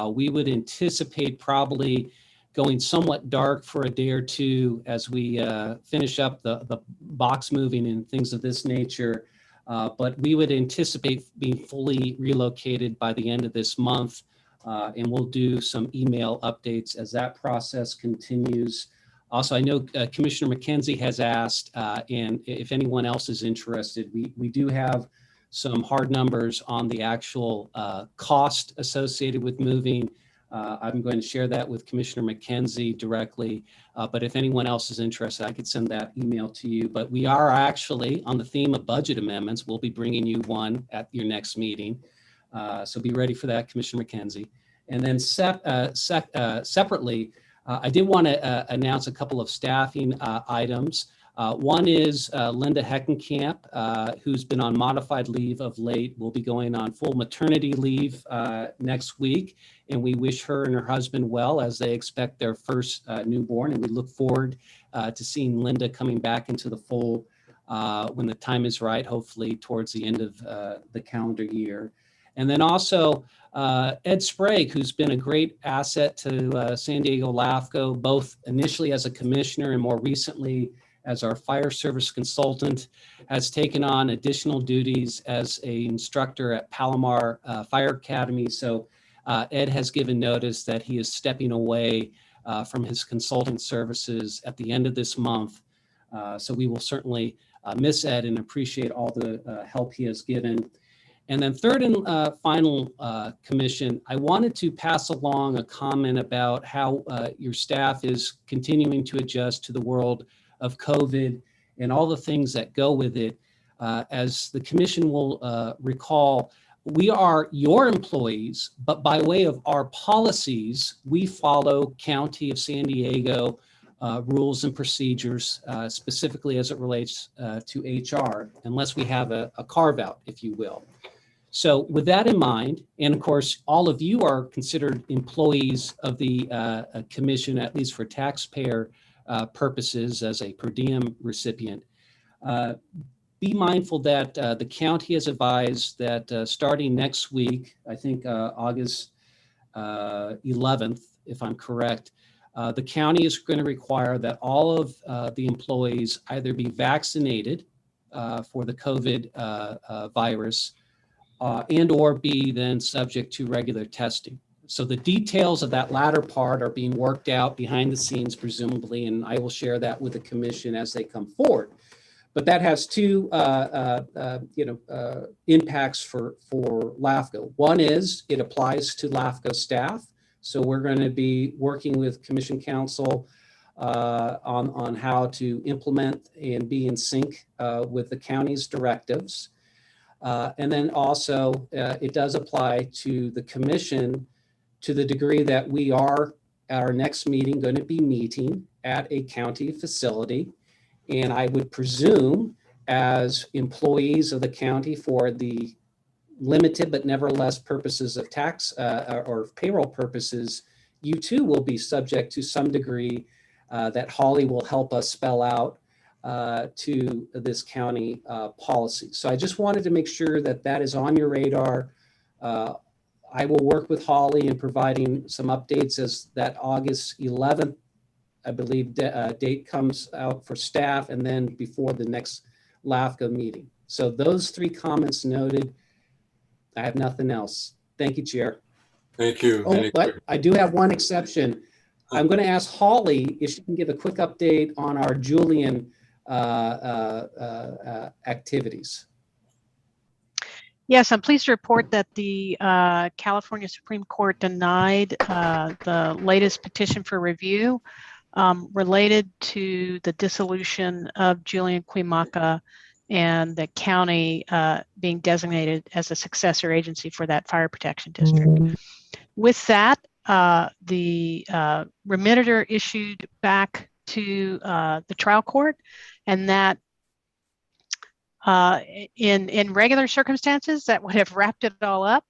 We would anticipate probably going somewhat dark for a day or two as we finish up the box moving and things of this nature. But we would anticipate being fully relocated by the end of this month. And we'll do some email updates as that process continues. Also, I know Commissioner McKenzie has asked, and if anyone else is interested, we do have some hard numbers on the actual cost associated with moving. I'm going to share that with Commissioner McKenzie directly, but if anyone else is interested, I could send that email to you. But we are actually on the theme of budget amendments. We'll be bringing you one at your next meeting. So be ready for that, Commissioner McKenzie. And then separately, I did want to announce a couple of staffing items. One is Linda Heckenkamp, who's been on modified leave of late, will be going on full maternity leave next week. And we wish her and her husband well as they expect their first newborn. And we look forward to seeing Linda coming back into the fold when the time is right, hopefully towards the end of the calendar year. And then also Ed Sprague, who's been a great asset to San Diego LAFCO, both initially as a commissioner and more recently as our fire service consultant, has taken on additional duties as an instructor at Palomar Fire Academy. So Ed has given notice that he is stepping away from his consulting services at the end of this month. So we will certainly miss Ed and appreciate all the help he has given. And then third and final commission, I wanted to pass along a comment about how your staff is continuing to adjust to the world of COVID and all the things that go with it. As the commission will recall, we are your employees, but by way of our policies, we follow County of San Diego rules and procedures, specifically as it relates to HR, unless we have a carve out, if you will. So with that in mind, and of course, all of you are considered employees of the commission, at least for taxpayer purposes as a per diem recipient. Be mindful that the county has advised that starting next week, I think August 11th, if I'm correct, the county is going to require that all of the employees either be vaccinated for the COVID virus and or be then subject to regular testing. So the details of that latter part are being worked out behind the scenes, presumably, and I will share that with the commission as they come forward. But that has 2 impacts for LAFCO. One is it applies to LAFCO staff. So we're going to be working with Commission Council on how to implement and be in sync with the county's directives. And then also it does apply to the commission to the degree that we are at our next meeting going to be meeting at a county facility. And I would presume as employees of the county for the limited but nevertheless purposes of tax or payroll purposes, you too will be subject to some degree that Holly will help us spell out to this county policy. So I just wanted to make sure that that is on your radar. I will work with Holly in providing some updates as that August 11th, I believe, date comes out for staff, and then before the next LAFCO meeting. So those three comments noted. I have nothing else. Thank you, Chair. Thank you. Oh, but I do have one exception. I'm going to ask Holly if she can give a quick update on our Julian activities. Yes, I'm pleased to report that the California Supreme Court denied the latest petition for review related to the dissolution of Julian Cuimaca and the county being designated as a successor agency for that fire protection district. With that, the remitter issued back to the trial court, and that in regular circumstances, that would have wrapped it all up.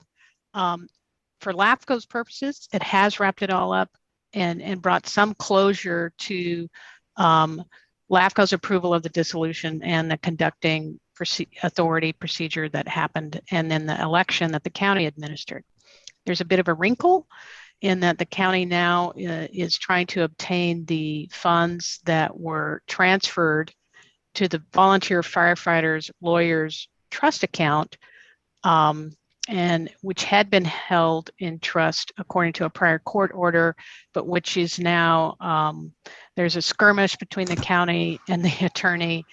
For LAFCO's purposes, it has wrapped it all up and brought some closure to LAFCO's approval of the dissolution and the conducting authority procedure that happened, and then the election that the county administered. There's a bit of a wrinkle in that the county now is trying to obtain the funds that were transferred to the volunteer firefighters lawyers trust account, and which had been held in trust according to a prior court order, but which is now, there's a skirmish between the county and the attorney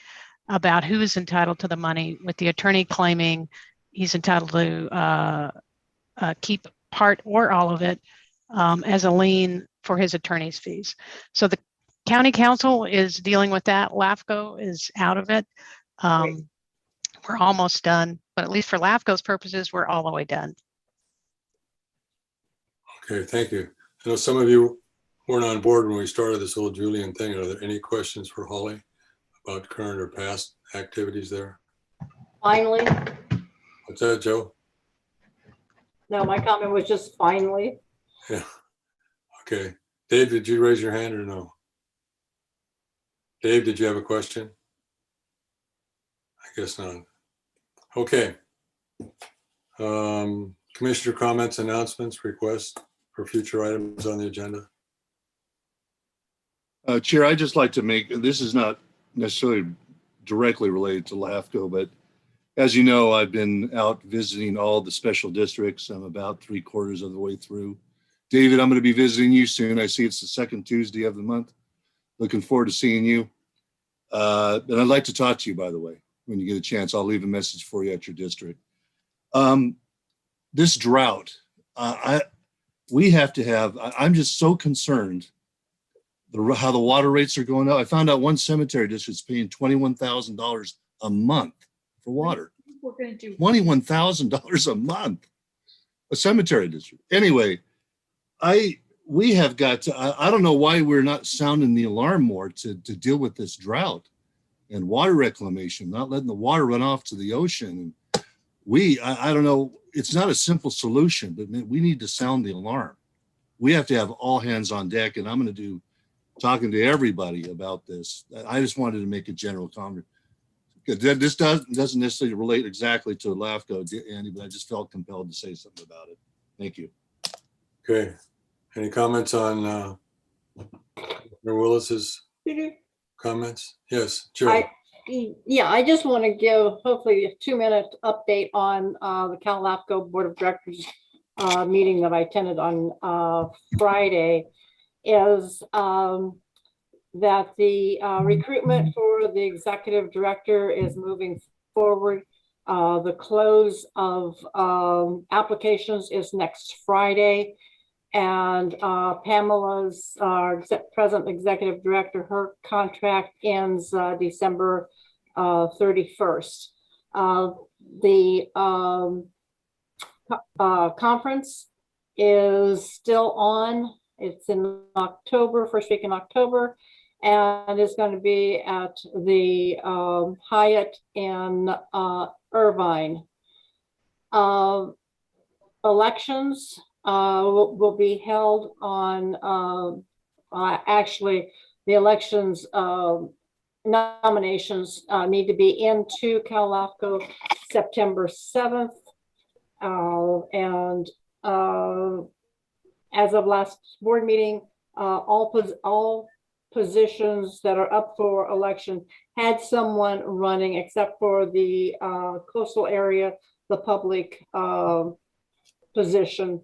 about who is entitled to the money, with the attorney claiming he's entitled to keep part or all of it as a lien for his attorney's fees. So the county council is dealing with that. LAFCO is out of it. We're almost done, but at least for LAFCO's purposes, we're all the way done. Okay, thank you. I know some of you weren't on board when we started this whole Julian thing. Are there any questions for Holly about current or past activities there? Finally. What's that, Joe? No, my comment was just finally. Yeah. Okay. Dave, did you raise your hand or no? Dave, did you have a question? I guess not. Okay. Commissioner comments, announcements, requests for future items on the agenda. Chair, I'd just like to make, this is not necessarily directly related to LAFCO, but as you know, I've been out visiting all the special districts. I'm about 3/4 of the way through. David, I'm going to be visiting you soon. I see it's the second Tuesday of the month. Looking forward to seeing you. And I'd like to talk to you, by the way, when you get a chance. I'll leave a message for you at your district. This drought, we have to have, I'm just so concerned how the water rates are going up. I found out one cemetery district is paying $21,000 a month for water. We're going to do $21,000 a month, a cemetery district. Anyway, we have got to, I don't know why we're not sounding the alarm more to deal with this drought and water reclamation, not letting the water run off to the ocean. And I don't know, it's not a simple solution, but we need to sound the alarm. We have to have all hands on deck, and I'm going to do talking to everybody about this. I just wanted to make a general comment. This doesn't necessarily relate exactly to LAFCO, Andy, but I just felt compelled to say something about it. Thank you. Okay. Any comments on Mayor Willis's comments? Yes, Joe. I just want to give hopefully a 2-minute update on the Cal LAFCO Board of Directors meeting that I attended on Friday. Is that the recruitment for the executive director is moving forward. The close of applications is next Friday, and Pamela's present executive director, her contract ends December 31st. The conference is still on. It's in October, first week in October. And it's going to be at the Hyatt in Irvine. Elections will be held on, actually, the elections nominations need to be into Cal LAFCO September 7th. And as of last board meeting, all positions that are up for election had someone running, except for the coastal area, the public position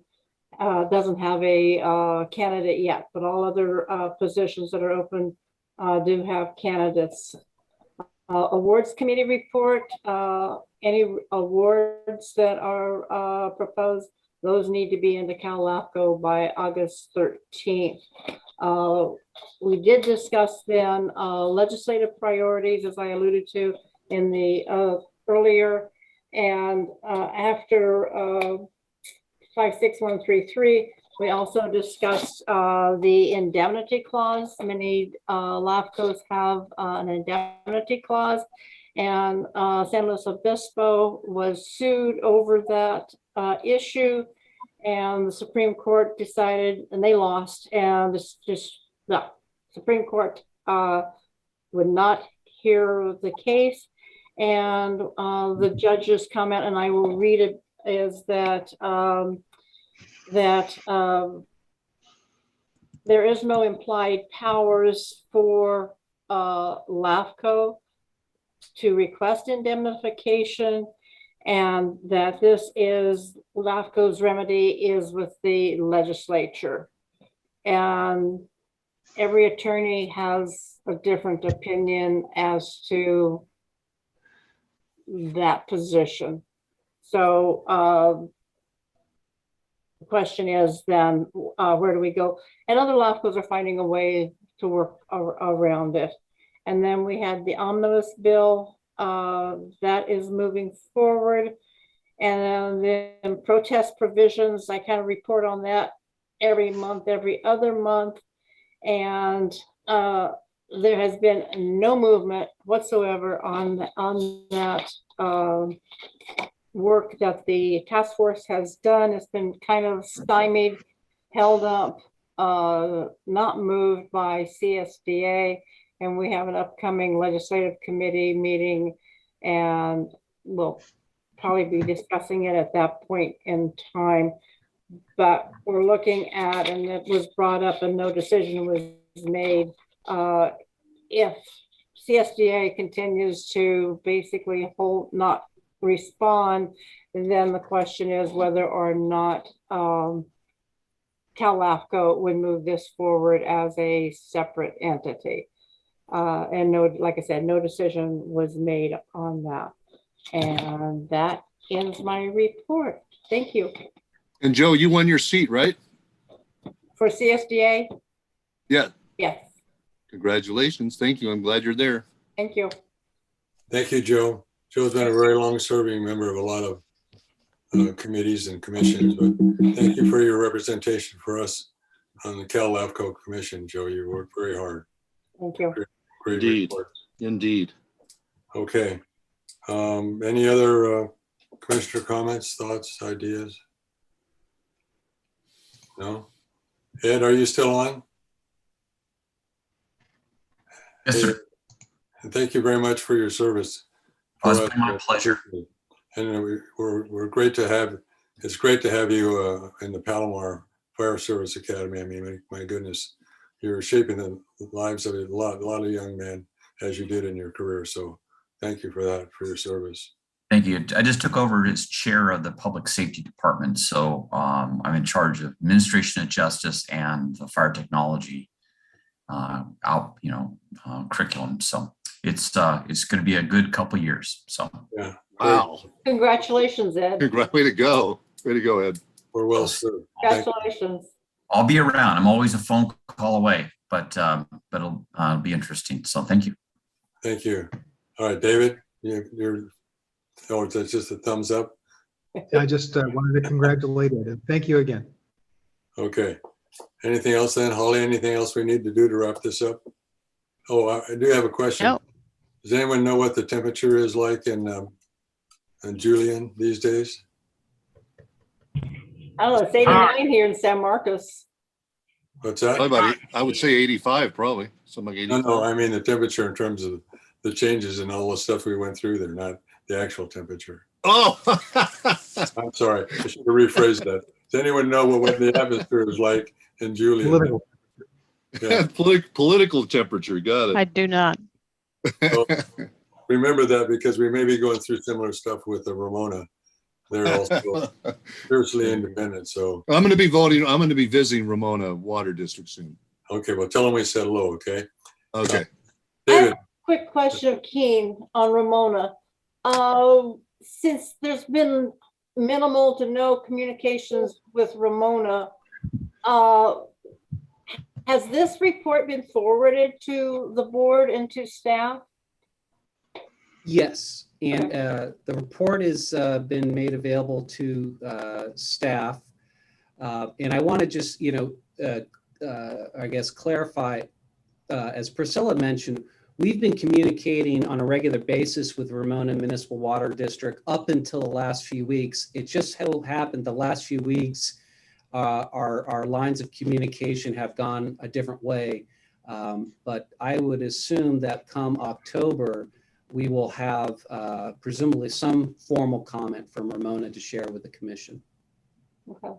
doesn't have a candidate yet, but all other positions that are open do have candidates. Awards committee report, any awards that are proposed, those need to be into Cal LAFCO by August 13th. We did discuss then legislative priorities, as I alluded to in the earlier, and after 56133, we also discussed the indemnity clause. Many LAFCOs have an indemnity clause, and San Luis Obispo was sued over that issue, and the Supreme Court decided, and they lost, and the Supreme Court would not hear the case, and the judge's comment, and I will read it, is that there is no implied powers for LAFCO to request indemnification, and that this is LAFCO's remedy is with the legislature. And every attorney has a different opinion as to that position. So the question is then, where do we go? And other LAFCOs are finding a way to work around it. And then we had the omnibus bill that is moving forward. And then protest provisions, I kind of report on that every month, every other month. And there has been no movement whatsoever on that work that the task force has done. It's been kind of stymied, held up, not moved by CSDA. And we have an upcoming legislative committee meeting, and we'll probably be discussing it at that point in time. But we're looking at, and it was brought up and no decision was made, if CSDA continues to basically not respond, then the question is whether or not Cal LAFCO would move this forward as a separate entity. And no, like I said, no decision was made on that. And that ends my report. Thank you. And Joe, you won your seat, right? For CSDA? Yeah. Yes. Congratulations. Thank you. I'm glad you're there. Thank you. Thank you, Joe. Joe's been a very long-serving member of a lot of committees and commissions, but thank you for your representation for us on the Cal LAFCO Commission, Joe. You worked very hard. Thank you. Great Indeed. report. Indeed. Okay. Any other commissioner comments, thoughts, ideas? No? Ed, are you still on? Yes, sir. And thank you very much for your service. It's been my pleasure. And we're great to have, it's great to have you in the Palomar Fire Service Academy. I mean, my goodness, you're shaping the lives of a lot of young men as you did in your career. So thank you for that, for your service. Thank you. I just took over as chair of the Public Safety Department. So I'm in charge of administration of justice and the fire technology curriculum. So it's going to be a good couple of years. So yeah. Wow. Congratulations, Ed. Way to go. Way to go, Ed. We're well served. Congratulations. I'll be around. I'm always a phone call away, but it'll be interesting. So thank you. Thank you. All right, David, oh, that's just a thumbs up. I just wanted to congratulate Ed, and thank you again. Okay. Anything else then, Holly? Anything else we need to do to wrap this up? Oh, I do have a question. No. Does anyone know what the temperature is like in Julian these days? I don't know, it's 89 here in San Marcos. What's that? I would say 85, probably. Something like No, 85. no, I mean the temperature in terms of the changes and all the stuff we went through there, not the actual temperature. Oh, I'm sorry. I should have rephrased that. Does anyone know what the atmosphere is like in Julian? Political. Yeah. political temperature. Got I it. do not. So remember that because we may be going through similar stuff with the Ramona. They're also fiercely independent. So I'm going to be voting. I'm going to be visiting Ramona Water District soon. okay, well, tell them we said hello. Okay. Okay. David. Quick question of Keen on Ramona. Since there's been minimal to no communications with Ramona, has this report been forwarded to the board and to staff? Yes, and the report has been made available to staff. And I want to just, I guess, clarify, as Priscilla mentioned, we've been communicating on a regular basis with Ramona Municipal Water District up until the last few weeks. It just so happened the last few weeks, our lines of communication have gone a different way. But I would assume that come October, we will have presumably some formal comment from Ramona to share with the commission. Okay.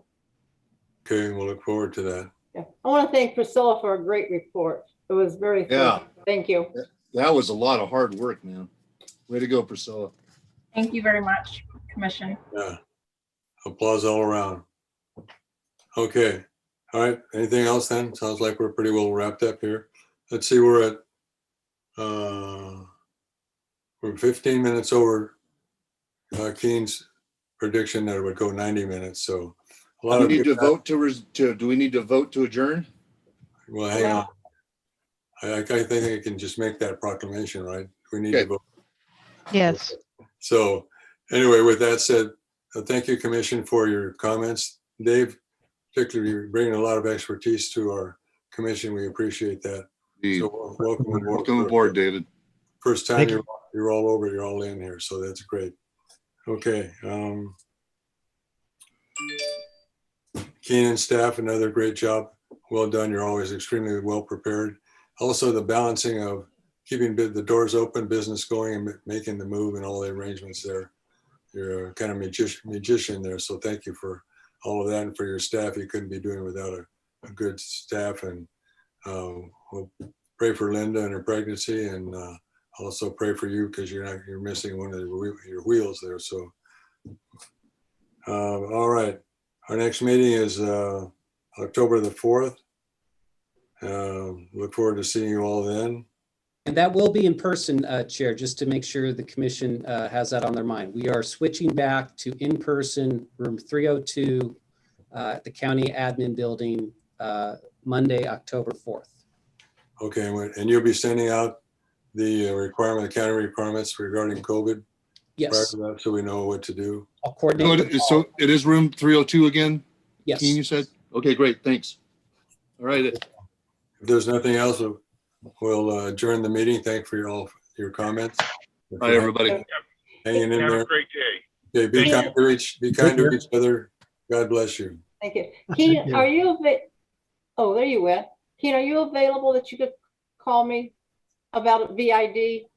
Okay, we'll look forward to that. Yeah. I want to thank Priscilla for a great report. It was very thorough. Thank you. That was a lot of hard work, man. Way to go, Priscilla. Thank you very much, Commission. Yeah. Applause all around. Okay. All right. Anything else then? Sounds like we're pretty well wrapped up here. Let's see, we're 15 minutes over Keen's prediction that it would go 90 minutes. So a lot Do of we need to people- vote do we need to vote to adjourn? Well, hang on. I think I can just make that proclamation, right? We need to vote. Yes. So anyway, with that said, thank you, Commission, for your comments. Dave, particularly you're bringing a lot of expertise to our commission. We appreciate that. So welcome aboard. Welcome aboard, David. First time Thank you. you're all over, you're all in here. So that's great. Okay. Keenan staff, another great job. Well done. You're always extremely well prepared. Also the balancing of keeping the doors open, business going, and making the move and all the arrangements there. You're a kind of magician there. So thank you for all of that and for your staff. You couldn't be doing it without a good staff. And we'll pray for Linda and her pregnancy, and also pray for you because you're missing one of your wheels there. So all right. Our next meeting is October the 4th. Look forward to seeing you all then. And that will be in person, Chair, just to make sure the commission has that on their mind. We are switching back to in-person, room 302 at the county admin building, Monday, October 4th. Okay, and you'll be sending out the county requirements regarding COVID? Yes. Prior to that, so we know what to do. I'll coordinate. So it is room 302 again? Yes. Keen, you said? Okay, great. Thanks. All right. If there's nothing else, we'll adjourn the meeting. Thank you for your comments. Bye, everybody. Hanging in Have there. a great day. Okay, be kind to each other. God bless you. Thank you. Keen, are you oh, there you went. Keen, are you available that you could call me about a VID?